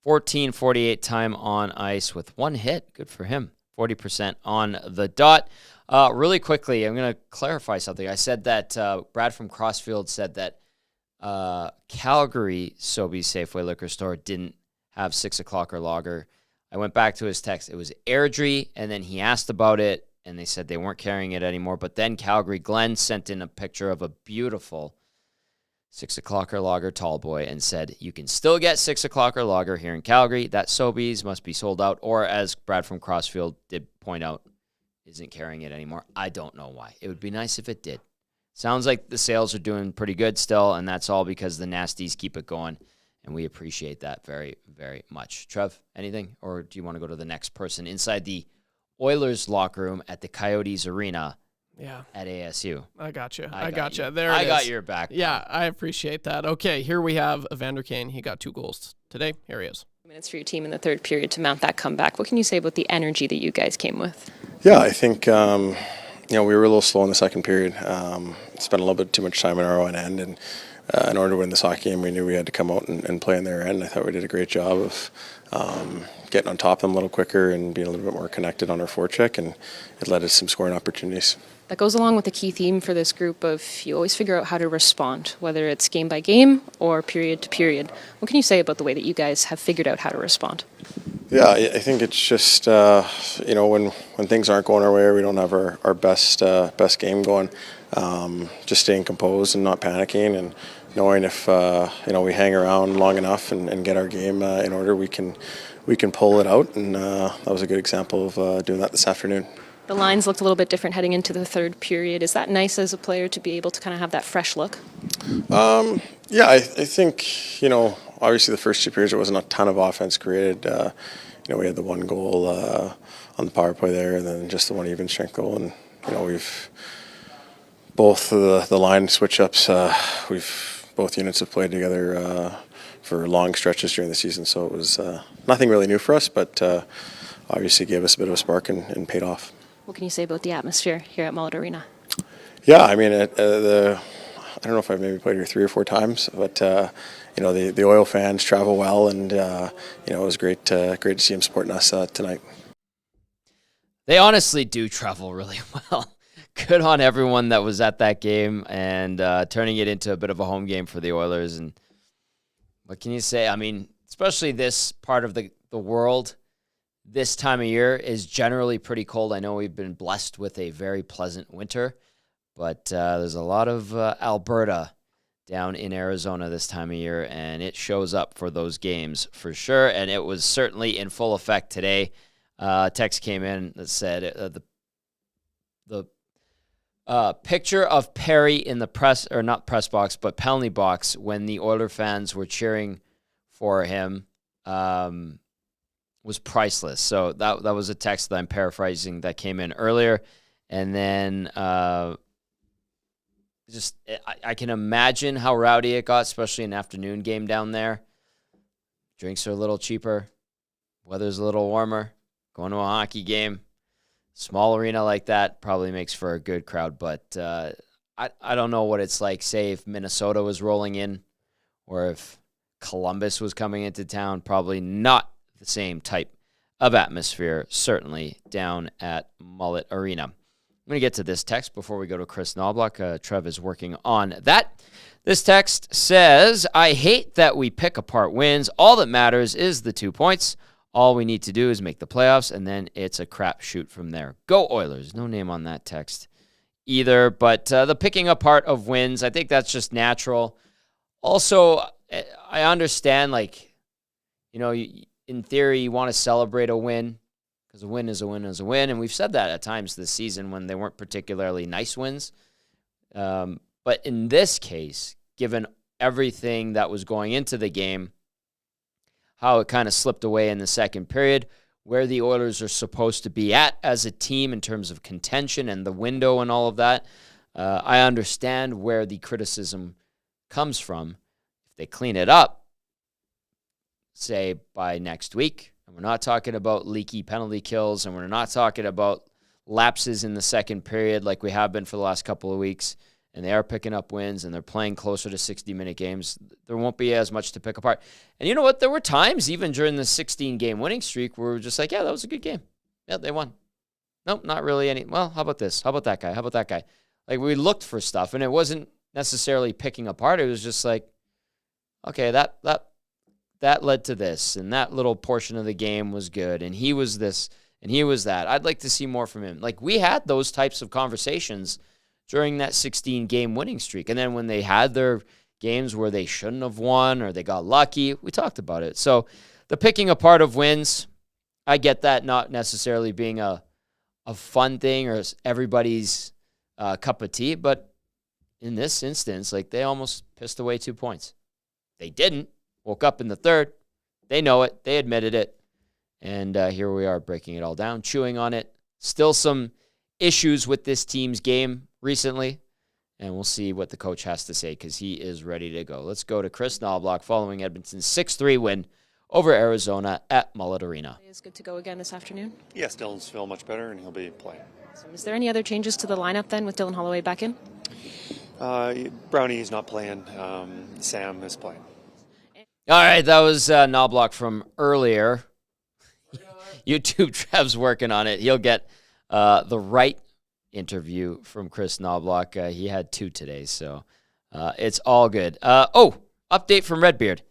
14:48 time on ice with 1 hit. Good for him. 40% on the dot. Really quickly, I'm going to clarify something. I said that Brad from Crossfield said that Calgary Sobeys Safeway Liquor Store didn't have 6 o'clock or lager. I went back to his text. It was Airdrie, and then he asked about it, and they said they weren't carrying it anymore. But then Calgary Glenn sent in a picture of a beautiful 6 o'clock or lager tall boy and said, you can still get 6 o'clock or lager here in Calgary. That Sobeys must be sold out, or as Brad from Crossfield did point out, isn't carrying it anymore. I don't know why. It would be nice if it did. Sounds like the sales are doing pretty good still, and that's all because the nasties keep it going. And we appreciate that very, very much. Trev, anything? Or do you want to go to the next person inside the Oilers locker room at the Coyotes Arena at ASU? I got you. I got you. There I it got is. your back. Yeah, I appreciate that. Okay, here we have Evander Kane. He got 2 goals today. Here he is. Minutes for your team in the third period to mount that comeback. What can you say about the energy that you guys came with? Yeah, I think we were a little slow in the second period. Spent a little bit too much time in our own end, and in order to win this hockey game, we knew we had to come out and play in their end. I thought we did a great job of getting on top of them a little quicker and being a little bit more connected on our forecheck, and it led to some scoring opportunities. That goes along with the key theme for this group of you always figure out how to respond, whether it's game by game or period to period. What can you say about the way that you guys have figured out how to respond? Yeah, I think it's just when things aren't going our way, or we don't have our best game going, just staying composed and not panicking, and knowing if we hang around long enough and get our game in order, we can pull it out. And that was a good example of doing that this afternoon. The lines looked a little bit different heading into the third period. Is that nice as a player to be able to kind of have that fresh look? Yeah, I think, obviously the first 2 periods there wasn't a ton of offense created. We had the 1 goal on the power play there, and then just the 1 even strength goal. And, we've both the line switch-ups, both units have played together for long stretches during the season, so it was nothing really new for us, but obviously gave us a bit of a spark and paid off. What can you say about the atmosphere here at McLeod Arena? Yeah, I mean, I don't know if I've maybe played here 3 or 4 times, but the Oil fans travel well, and it was great to see them supporting us tonight. They honestly do travel really well. Good on everyone that was at that game and turning it into a bit of a home game for the Oilers. And what can you say? I mean, especially this part of the world, this time of year is generally pretty cold. I know we've been blessed with a very pleasant winter, but there's a lot of Alberta down in Arizona this time of year, and it shows up for those games for sure, and it was certainly in full effect today. Text came in that said the picture of Perry in the not press box, but penalty box when the Oiler fans were cheering for him was priceless. So that was a text that I'm paraphrasing that came in earlier. And then I can imagine how rowdy it got, especially an afternoon game down there. Drinks are a little cheaper. Weather's a little warmer. Going to a hockey game. Small arena like that probably makes for a good crowd. But I don't know what it's like, say, if Minnesota was rolling in or if Columbus was coming into town. Probably not the same type of atmosphere, certainly down at McLeod Arena. I'm going to get to this text before we go to Chris Noblock. Trev is working on that. This text says, I hate that we pick apart wins. All that matters is the 2 points. All we need to do is make the playoffs, and then it's a crapshoot from there. Go Oilers. No name on that text either. But the picking apart of wins, I think that's just natural. Also, I understand, in theory, you want to celebrate a win because a win is a win is a win. And we've said that at times this season when they weren't particularly nice wins. But in this case, given everything that was going into the game, how it kind of slipped away in the second period, where the Oilers are supposed to be at as a team in terms of contention and the window and all of that, I understand where the criticism comes from. If they clean it up, say by next week, and we're not talking about leaky penalty kills, and we're not talking about lapses in the second period like we have been for the last couple of weeks, and they are picking up wins, and they're playing closer to 60-minute games, there won't be as much to pick apart. And you know what? There were times, even during the 16-game winning streak, where we were just like, yeah, that was a good game. Yeah, they won. Nope, not really any. Well, how about this? How about that guy? How about that guy? Like, we looked for stuff, and it wasn't necessarily picking apart. It was just like, okay, that led to this, and that little portion of the game was good, and he was this, and he was that. I'd like to see more from him. Like, we had those types of conversations during that 16-game winning streak. And then when they had their games where they shouldn't have won or they got lucky, we talked about it. So the picking apart of wins, I get that not necessarily being a fun thing or everybody's cup of tea, but in this instance, they almost pissed away 2 points. They didn't. Woke up in the third. They know it. They admitted it. And here we are breaking it all down, chewing on it. Still some issues with this team's game recently, and we'll see what the coach has to say because he is ready to go. Let's go to Chris Noblock following Edmonton's 6-3 win over Arizona at McLeod Arena. Is good to go again this afternoon? Yes, Dylan's feeling much better, and he'll be playing. So is there any other changes to the lineup then with Dylan Holloway back in? Brownie is not playing. Sam is playing. All right, that was Noblock from earlier. YouTube Trev's working on it. He'll get the right interview from Chris Noblock. He had 2 today, so it's all good. Update from Redbeard.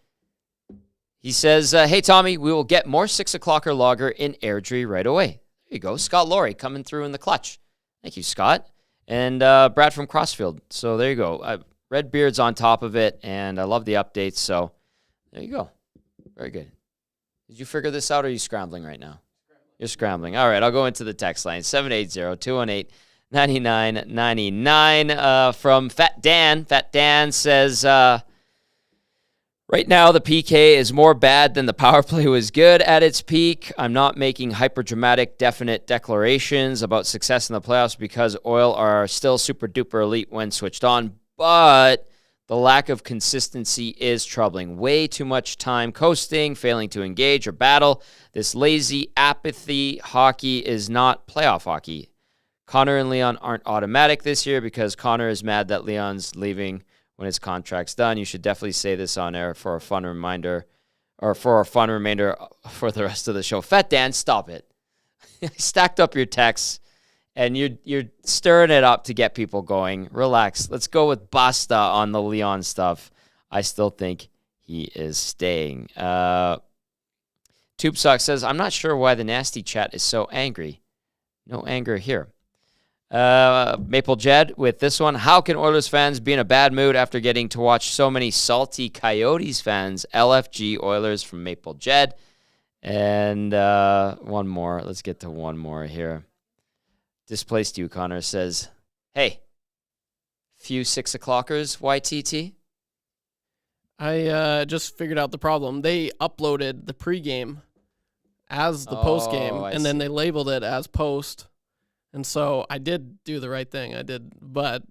He says, hey, Tommy, we will get more 6 o'clocker lager in Airdrie right away. There you go. Scott Laurie coming through in the clutch. Thank you, Scott. And Brad from Crossfield. So there you go. Red Beard's on top of it, and I love the updates. So there you go. Very good. Did you figure this out, or are you scrambling right now? You're scrambling. All right, I'll go into the text line, 780-218-9999 from Fat Dan. Fat Dan says, right now the PK is more bad than the power play was good at its peak. I'm not making hyper-dramatic, definite declarations about success in the playoffs because Oil are still super-duper elite when switched on, but the lack of consistency is troubling. Way too much time coasting, failing to engage or battle. This lazy apathy hockey is not playoff hockey. Connor and Leon aren't automatic this year because Connor is mad that Leon's leaving when his contract's done. You should definitely say this on air for a fun reminder, or for a fun remainder for the rest of the show. Fat Dan, stop it. I stacked up your texts. And you're stirring it up to get people going. Relax. Let's go with Basta on the Leon stuff. I still think he is staying. Tube Sock says, I'm not sure why the nasty chat is so angry. No anger here. Maple Jed with this one. How can Oilers fans be in a bad mood after getting to watch so many salty Coyotes fans? LFG Oilers from Maple Jed. And one more. Let's get to one more here. Displaced You, Connor, says, hey, few 6 o'clockers, YTT? I just figured out the problem. They uploaded the pregame as the postgame, and then they labeled it as post. And so I did do the right thing. I did, but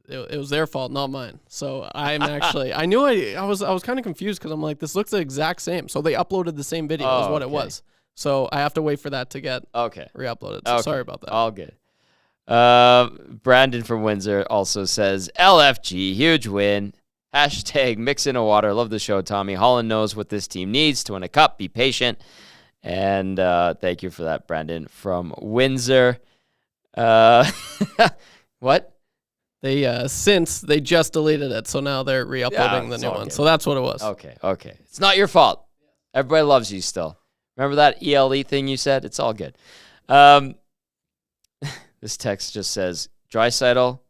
it was their fault, not mine. So I'm actually, I was kind of confused because I'm like, this looks the exact same. So they uploaded the same video as what it was. So I have to wait for that to get re-uploaded. So sorry about that. All good. Brandon from Windsor also says, LFG, huge win. Hashtag mix in a water. Love the show, Tommy. Holland knows what this team needs to win a cup. Be patient. And thank you for that, Brandon from Windsor. What? They since they just deleted it, so now they're re-uploading the new one. So that's what it was. Okay. It's not your fault. Everybody loves you still. Remember that ELE thing you said? It's all good. This text just says, Draisaitl,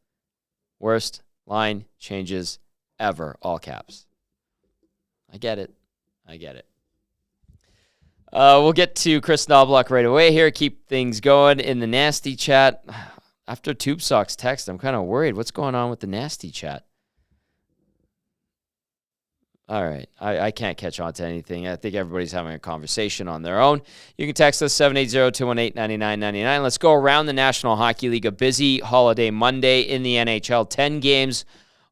worst line changes ever, all caps. I get it. We'll get to Chris Noblock right away here. Keep things going in the nasty chat. After Tube Sock's text, I'm kind of worried. What's going on with the nasty chat? All right. I can't catch on to anything. I think everybody's having a conversation on their own. You can text us 780-218-9999. Let's go around the National Hockey League. A busy holiday Monday in the NHL. 10 games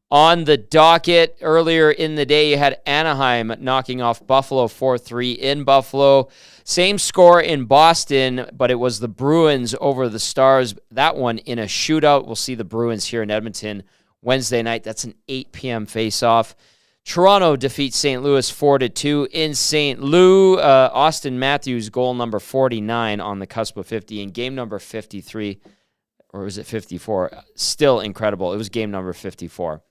on the docket. Earlier in the day, you had Anaheim knocking off Buffalo 4-3 in Buffalo. Same score in Boston, but it was the Bruins over the Stars. That one in a shootout. We'll see the Bruins here in Edmonton Wednesday night. That's an 8 p.m. face-off. Toronto defeats St. Louis 4-2 in St. Louis. Austin Matthews, goal number 49 on the cusp of 50. In game number 53, or was it 54? Still incredible. It was game number 54.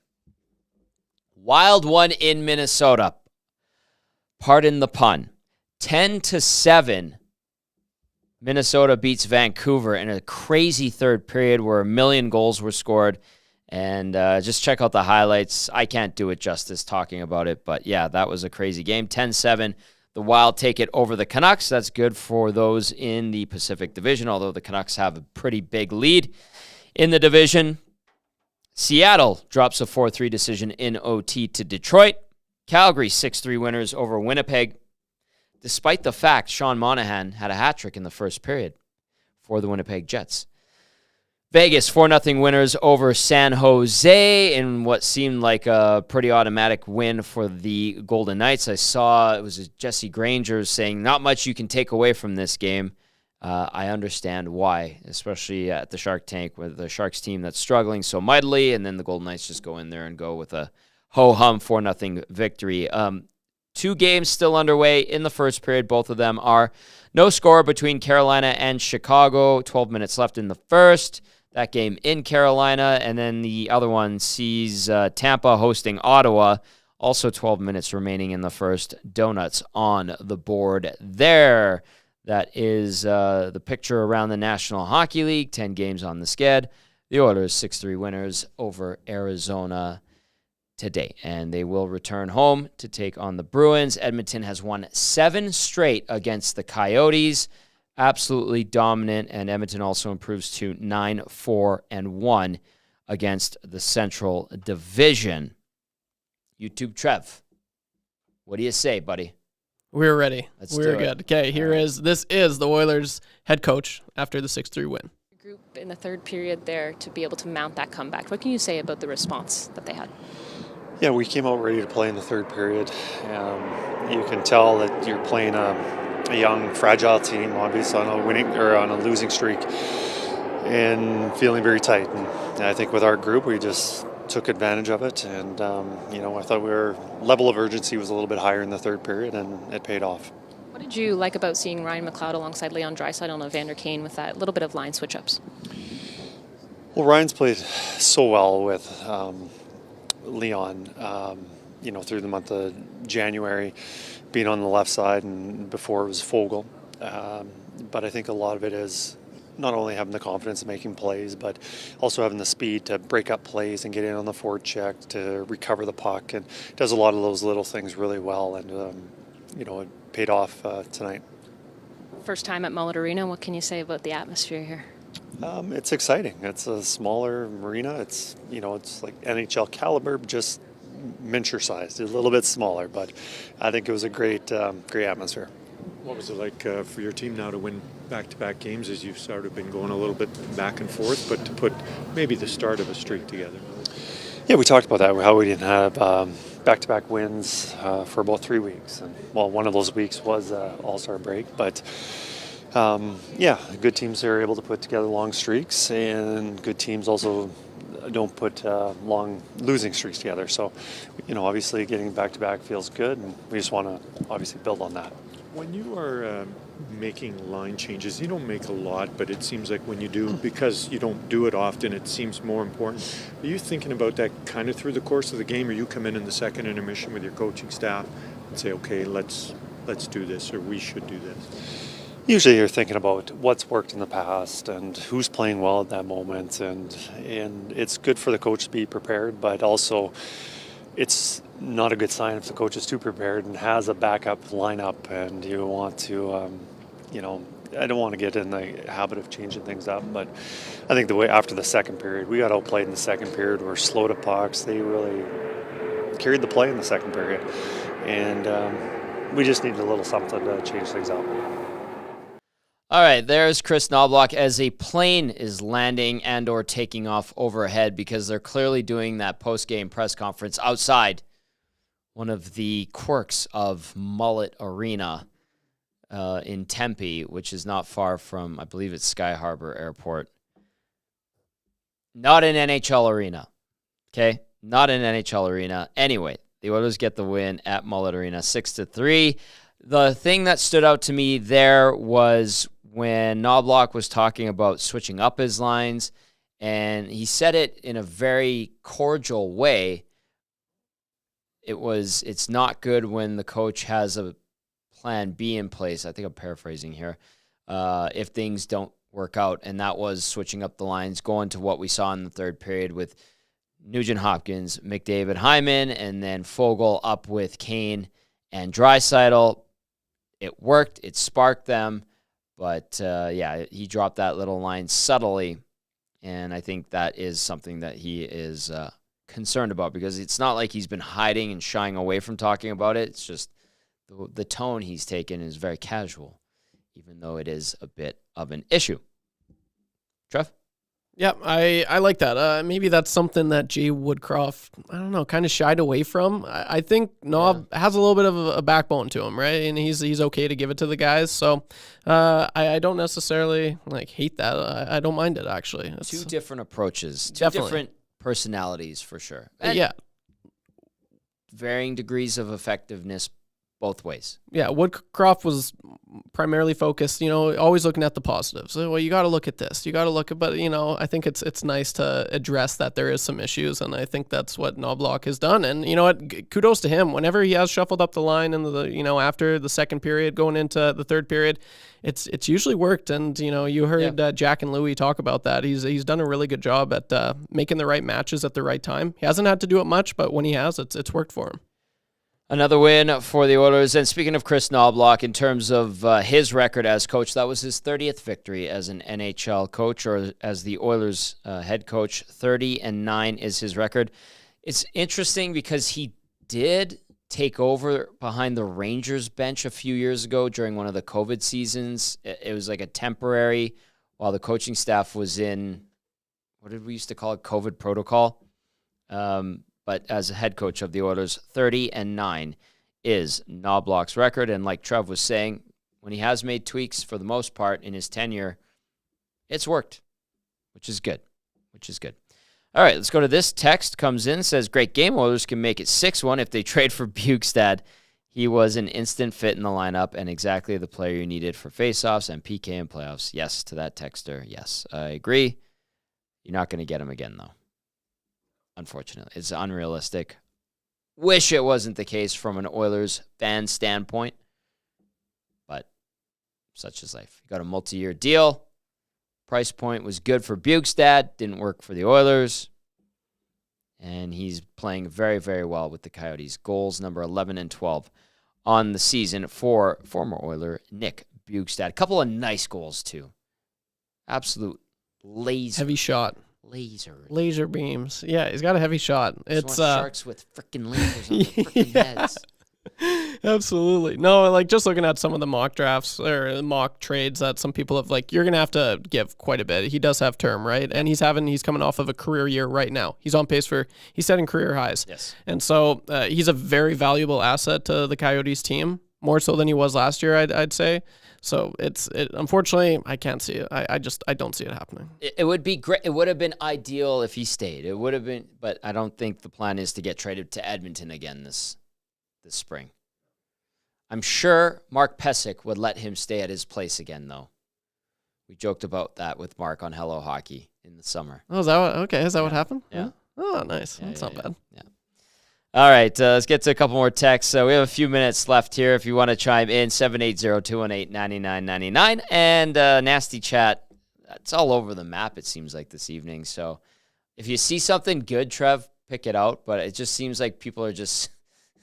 Wild one in Minnesota. Pardon the pun. 10-7. Minnesota beats Vancouver in a crazy third period where 1 million goals were scored. And just check out the highlights. I can't do it justice talking about it. But, yeah, that was a crazy game. 10-7. The Wild take it over the Canucks. That's good for those in the Pacific Division, although the Canucks have a pretty big lead in the division. Seattle drops a 4-3 decision in OT to Detroit. Calgary 6-3 winners over Winnipeg, despite the fact Sean Monahan had a hat trick in the first period for the Winnipeg Jets. Vegas 4-0 winners over San Jose in what seemed like a pretty automatic win for the Golden Knights. I saw it was Jesse Granger saying not much you can take away from this game. I understand why, especially at the Shark Tank with the Sharks team that's struggling so mightily, and then the Golden Knights just go in there and go with a ho-hum 4-0 victory. 2 games still underway in the first period. Both of them are no score between Carolina and Chicago. 12 minutes left in the first. That game in Carolina, and then the other one sees Tampa hosting Ottawa. Also 12 minutes remaining in the first. Donuts on the board there. That is the picture around the National Hockey League. 10 games on the sched. The Oilers 6-3 winners over Arizona today. And they will return home to take on the Bruins. Edmonton has won 7 straight against the Coyotes. Absolutely dominant. And Edmonton also improves to 9-4-1 against the Central Division. YouTube Trev, what do you say, buddy? We're ready. We're good. Okay, this is the Oilers head coach after the 6-3 win. Group in the third period there to be able to mount that comeback. What can you say about the response that they had? Yeah, we came out ready to play in the third period. You can tell that you're playing a young, fragile team, obviously on a losing streak, and feeling very tight. And I think with our group, we just took advantage of it, and I thought our level of urgency was a little bit higher in the third period, and it paid off. What did you like about seeing Ryan McLeod alongside Leon Draisaitl and Evander Kane with that little bit of line switch-ups? Well, Ryan's played so well with Leon, through the month of January, being on the left side, and before it was Foegele. But I think a lot of it is not only having the confidence of making plays, but also having the speed to break up plays and get in on the forward check, to recover the puck, and does a lot of those little things really well, and it paid off tonight. First time at Mullet Arena, what can you say about the atmosphere here? It's exciting. It's a smaller arena. It's like NHL caliber, just miniature sized, a little bit smaller, but I think it was a great atmosphere. What was it like for your team now to win back-to-back games, as you've sort of been going a little bit back and forth, but to put maybe the start of a streak together? Yeah, we talked about that, how we didn't have back-to-back wins for about 3 weeks. And, one of those weeks was All-Star break, but good teams are able to put together long streaks, and good teams also don't put long losing streaks together. So, obviously getting back-to-back feels good, and we just want to obviously build on that. When you are making line changes, you don't make a lot, but it seems like when you do, because you don't do it often, it seems more important. Are you thinking about that kind of through the course of the game, or you come in the second intermission with your coaching staff and say, okay, let's do this, or we should do this? Usually you're thinking about what's worked in the past and who's playing well at that moment, and it's good for the coach to be prepared, but also it's not a good sign if the coach is too prepared and has a backup lineup, and you want to, I don't want to get in the habit of changing things up, but I think the way after the second period, we got outplayed in the second period. We're slow to pucks. They really carried the play in the second period, and we just needed a little something to change things up. All right, there's Chris Noblock as a plane is landing and or taking off overhead, because they're clearly doing that post-game press conference outside one of the quirks of Mullet Arena in Tempe, which is not far from, I believe it's Sky Harbor Airport. Not an NHL arena, okay? Not an NHL arena. Anyway, the Oilers get the win at Mullet Arena 6-3. The thing that stood out to me there was when Noblock was talking about switching up his lines, and he said it in a very cordial way. It's not good when the coach has a plan B in place. I think I'm paraphrasing here. If things don't work out, and that was switching up the lines, going to what we saw in the third period with Nugent Hopkins, McDavid, Hyman, and then Foegele up with Kane and Draisaitl. It worked. It sparked them. But, he dropped that little line subtly, and I think that is something that he is concerned about, because it's not like he's been hiding and shying away from talking about it. It's just the tone he's taken is very casual, even though it is a bit of an issue. Trev? Yeah, I like that. Maybe that's something that Jay Woodcroft, I don't know, kind of shied away from. I think Nob has a little bit of a backbone to him, right? And he's okay to give it to the guys. So I don't necessarily hate that. I don't mind it, actually. It's two different approaches, definitely different personalities for sure. And varying degrees of effectiveness both ways. Yeah, Woodcroft was primarily focused, always looking at the positives. Well, you got to look at this. You got to look at, but I think it's nice to address that there is some issues, and I think that's what Noblock has done. And you know what? Kudos to him. Whenever he has shuffled up the line in the after the second period, going into the third period, it's usually worked. And you heard Jack and Louie talk about that. He's done a really good job at making the right matches at the right time. He hasn't had to do it much, but when he has, it's worked for him. Another win for the Oilers. And speaking of Chris Noblock, in terms of his record as coach, that was his 30th victory as an NHL coach or as the Oilers head coach. 30-9 is his record. It's interesting because he did take over behind the Rangers bench a few years ago during one of the COVID seasons. It was like a temporary while the coaching staff was in, what did we used to call it, COVID protocol. But as a head coach of the Oilers, 30-9 is Noblock's record. And like Trev was saying, when he has made tweaks for the most part in his tenure, it's worked, which is good. All right, let's go to this. Text comes in, says, great game. Oilers can make it 6-1 if they trade for Bukestad. He was an instant fit in the lineup and exactly the player you needed for faceoffs and PK in playoffs. Yes, to that texter. Yes, I agree. You're not going to get him again, though. Unfortunately, it's unrealistic. Wish it wasn't the case from an Oilers fan standpoint, but such is life. You got a multi-year deal. Price point was good for Bukestad, didn't work for the Oilers, and he's playing very, very well with the Coyotes. Goals number 11 and 12 on the season for former Oiler Nick Bukestad. A couple of nice goals, too. Absolute laser. Heavy shot. Laser beams. Yeah, he's got a heavy shot. It's sharks with freaking lasers on their freaking heads. Absolutely. No, like just looking at some of the mock drafts or mock trades that some people have, like, you're gonna have to give quite a bit. He does have term, right? And he's coming off of a career year right now. He's on pace he's setting career highs. Yes. And so he's a very valuable asset to the Coyotes team, more so than he was last year, I'd say. So unfortunately, I can't see it. I don't see it happening. It would be great. It would have been ideal if he stayed. It would have been, but I don't think the plan is to get traded to Edmonton again this spring. I'm sure Mark Pesic would let him stay at his place again, though. We joked about that with Mark on Hello Hockey in the summer. Oh, is that what happened? Yeah. Oh, nice. That's not bad. Yeah. All right, let's get to a couple more texts. We have a few minutes left here. If you want to chime in, 780-218-9999. And Nasty Chat, it's all over the map, it seems like, this evening. So if you see something good, Trev, pick it out. But it just seems like people are just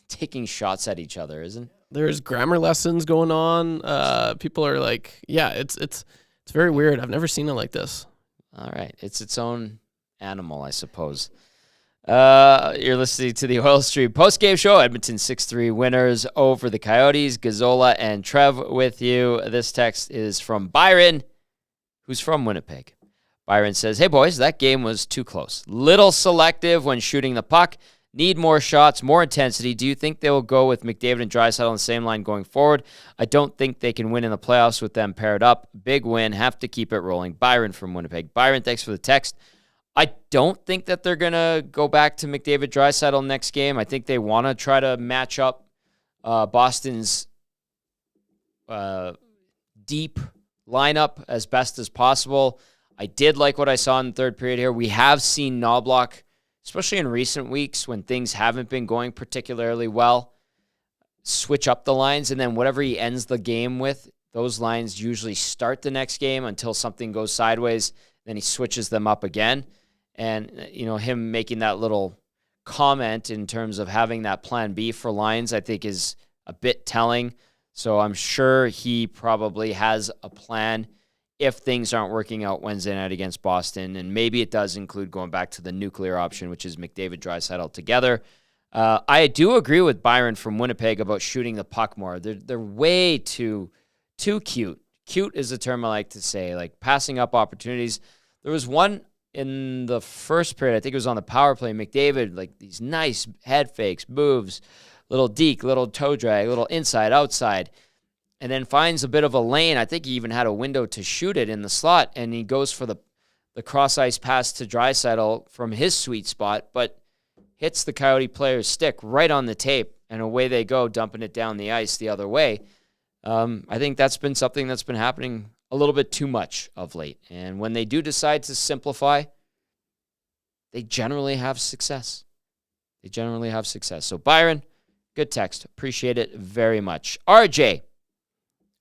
taking shots at each other, isn't it? There's grammar lessons going on. People are like, yeah, it's very weird. I've never seen it like this. All right. It's its own animal, I suppose. You're listening to the Oil Stream postgame show. Edmonton 6-3 winners over the Coyotes. Gazzola and Trev with you. This text is from Byron, who's from Winnipeg. Byron says, hey, boys, that game was too close. Little selective when shooting the puck. Need more shots, more intensity. Do you think they will go with McDavid and Draisaitl on the same line going forward? I don't think they can win in the playoffs with them paired up. Big win. Have to keep it rolling. Byron from Winnipeg. Byron, thanks for the text. I don't think that they're going to go back to McDavid Draisaitl next game. I think they want to try to match up Boston's deep lineup as best as possible. I did like what I saw in the third period here. We have seen Noblock, especially in recent weeks when things haven't been going particularly well, switch up the lines, and then whatever he ends the game with, those lines usually start the next game until something goes sideways, then he switches them up again. And, you know, him making that little comment in terms of having that plan B for lines, I think is a bit telling. So I'm sure he probably has a plan if things aren't working out Wednesday night against Boston. And maybe it does include going back to the nuclear option, which is McDavid, Draisaitl together. I do agree with Byron from Winnipeg about shooting the puck more. They're way too cute. Cute is a term I like to say, like passing up opportunities. There was one in the first period, I think it was on the power play, McDavid, like these nice head fakes, moves, little deke, little toe drag, little inside, outside, and then finds a bit of a lane. I think he even had a window to shoot it in the slot, and he goes for the cross-ice pass to Draisaitl from his sweet spot, but hits the Coyote player's stick right on the tape and away they go, dumping it down the ice the other way. I think that's been something that's been happening a little bit too much of late. And when they do decide to simplify, they generally have success. So Byron, good text. Appreciate it very much. RJ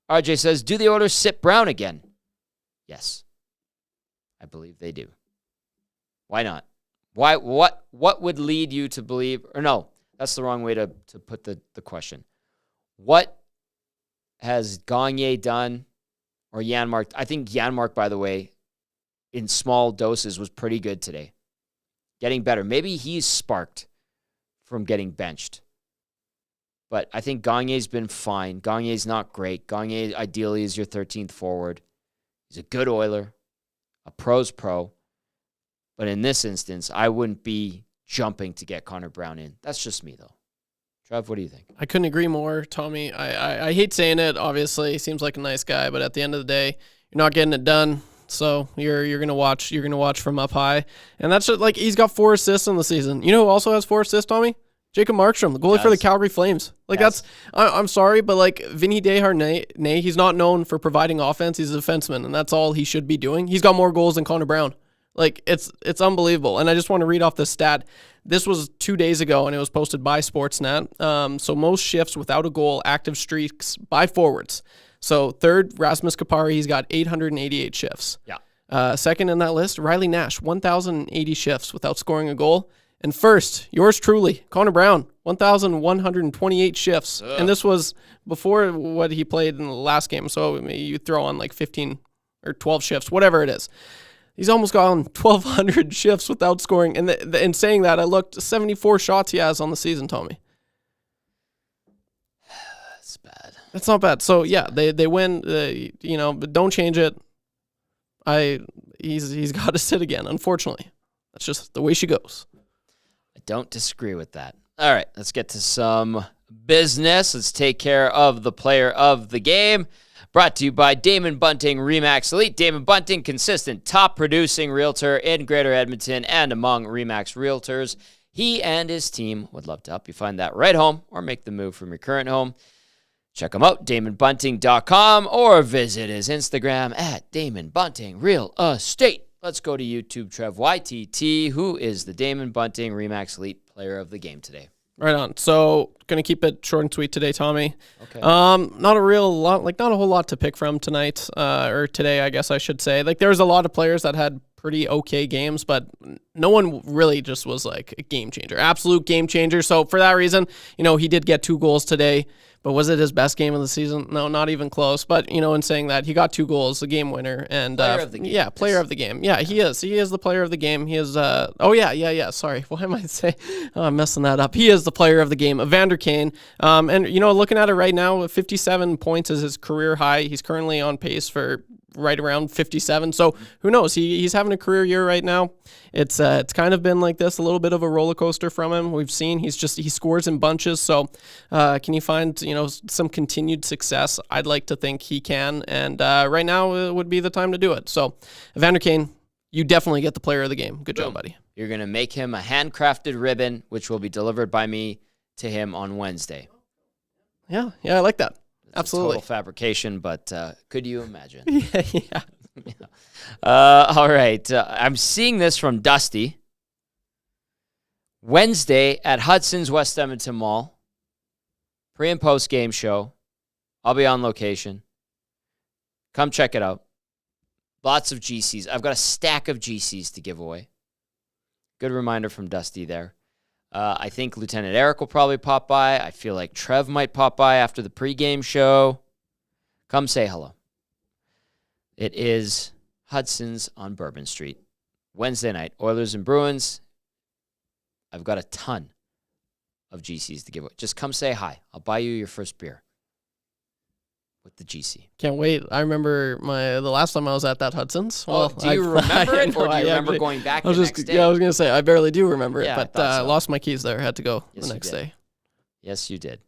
says, do the Oilers sit Brown again? Yes. I believe they do. Why not? Why? What would lead you to believe, or no, that's the wrong way to put the question. What has Gagner done, or Janmark? I think Janmark, by the way, in small doses was pretty good today. Getting better. Maybe he's sparked from getting benched. But I think Gagner's been fine. Gagner's not great. Gagner ideally is your 13th forward. He's a good Oiler, a pro's pro. But in this instance, I wouldn't be jumping to get Conor Brown in. That's just me, though. Trev, what do you think? I couldn't agree more, Tommy. I hate saying it, obviously. He seems like a nice guy, but at the end of the day, you're not getting it done. So you're gonna watch from up high. And that's just like he's got 4 assists in the season. You know who also has 4 assists, Tommy? Jacob Markstrom, the goalie for the Calgary Flames. Like that's I'm sorry, but like Vinny Desharnais, he's not known for providing offense. He's a defenseman, and that's all he should be doing. He's got more goals than Conor Brown. Like it's unbelievable. And I just want to read off this stat. This was 2 days ago, and it was posted by Sportsnet. So most shifts without a goal, active streaks by forwards. So third, Rasmus Kupari, he's got 888 shifts. Yeah. Second in that list, Riley Nash, 1,080 shifts without scoring a goal. And first, yours truly, Conor Brown, 1,128 shifts. And this was before what he played in the last game. So you throw on like 15 or 12 shifts, whatever it is. He's almost gone 1,200 shifts without scoring. And in saying that, I looked 74 shots he has on the season, Tommy. That's bad. That's not bad. So yeah, they win. But don't change it. He's got to sit again. Unfortunately, that's just the way she goes. I don't disagree with that. All right, let's get to some business. Let's take care of the player of the game. Brought to you by Damon Bunting RE/MAX Elite. Damon Bunting, consistent top producing realtor in Greater Edmonton and among RE/MAX realtors. He and his team would love to help you find that right home or make the move from your current home. Check him out, DamonBunting.com, or visit his Instagram at Damon Bunting Real Estate. Let's go to YouTube, Trev YTT. Who is the Damon Bunting RE/MAX Elite player of the game today? Right on. So, going to keep it short and sweet today, Tommy. Okay. Not a whole lot to pick from tonight, or today, I guess I should say. Like, there's a lot of players that had pretty okay games, but no one really just was like a game changer, absolute game changer. So, for that reason, he did get 2 goals today. But was it his best game of the season? No, not even close. But, in saying that, he got 2 goals, the game winner. And player of the game. Yeah, player of the game. Yeah, he is. He is the player of the game. He is, sorry. Why am I saying? Oh, I'm messing that up. He is the player of the game, Evander Kane. And, looking at it right now, 57 points is his career high. He's currently on pace for right around 57. So who knows? He's having a career year right now. It's kind of been like this, a little bit of a roller coaster from him. We've seen he scores in bunches. So can he find some continued success? I'd like to think he can, and right now would be the time to do it. So Evander Kane, you definitely get the player of the game. Good job, buddy. You're gonna make him a handcrafted ribbon, which will be delivered by me to him on Wednesday. Yeah, I like that. It's absolutely. Total fabrication, but could you imagine? Yeah. All right. I'm seeing this from Dusty. Wednesday at Hudson's West Edmonton Mall. Pre- and post-game show. I'll be on location. Come check it out. Lots of GCs. I've got a stack of GCs to give away. Good reminder from Dusty there. I think Lieutenant Eric will probably pop by. I feel like Trev might pop by after the pregame show. Come say hello. It is Hudson's on Bourbon Street. Wednesday night, Oilers and Bruins. I've got a ton of GCs to give away. Just come say hi. I'll buy you your first beer with the GC. Can't wait. I remember the last time I was at that Hudson's. Well, do you remember it, or do you remember going back the next day? Yeah, I was going to say, I barely do remember Yeah, it, but I lost my keys there. I had to go Yes, the next you did. day. Yes, you did.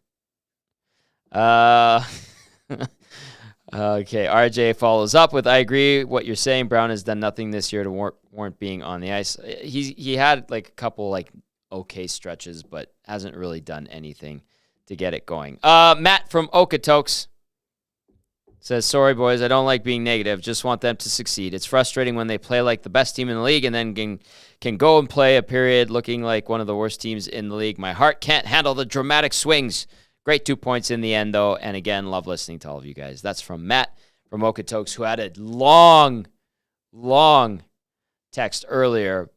Okay, RJ follows up with, I agree what you're saying. Brown has done nothing this year to warrant being on the ice. He had like a couple like okay stretches, but hasn't really done anything to get it going. Matt from Okotoks says, sorry, boys, I don't like being negative. Just want them to succeed. It's frustrating when they play like the best team in the league and then can go and play a period looking like one of the worst teams in the league. My heart can't handle the dramatic swings. Great 2 points in the end, though. And again, love listening to all of you guys. That's from Matt from Okotoks, who had a long text earlier.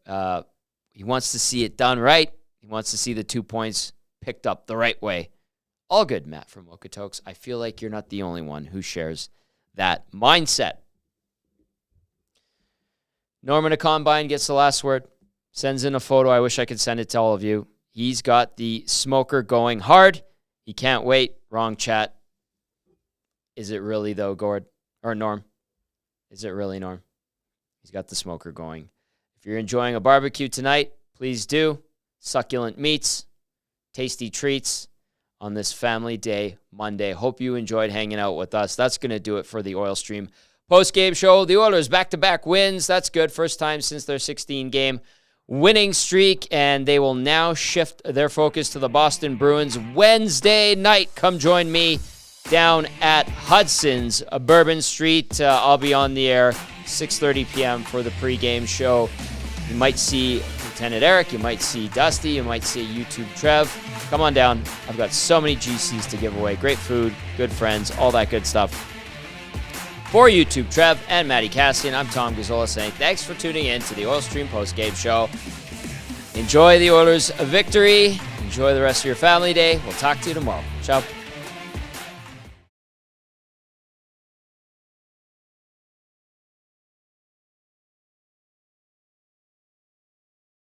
He wants to see it done right. He wants to see the 2 points picked up the right way. All good, Matt from Okotoks. I feel like you're not the only one who shares that mindset. Norman at Combine gets the last word. Sends in a photo. I wish I could send it to all of you. He's got the smoker going hard. He can't wait. Wrong chat. Is it really, though, Gord? Or Norm? Is it really, Norm? He's got the smoker going. If you're enjoying a barbecue tonight, please do. Succulent meats, tasty treats on this Family Day Monday. Hope you enjoyed hanging out with us. That's going to do it for the Oil Stream post-game show. The Oilers back-to-back wins. That's good. First time since their 16-game winning streak, and they will now shift their focus to the Boston Bruins Wednesday night. Come join me down at Hudson's, Bourbon Street. I'll be on the air 6:30 p.m. for the pregame show. You might see Lieutenant Eric, you might see Dusty, you might see YouTube Trev. Come on down. I've got so many GCs to give away. Great food, good friends, all that good stuff. For YouTube Trev and Matt Kassian, I'm Tom Gazzola saying thanks for tuning in to the Oil Stream postgame show. Enjoy the Oilers' victory. Enjoy the rest of your family day. We'll talk to you tomorrow. Ciao.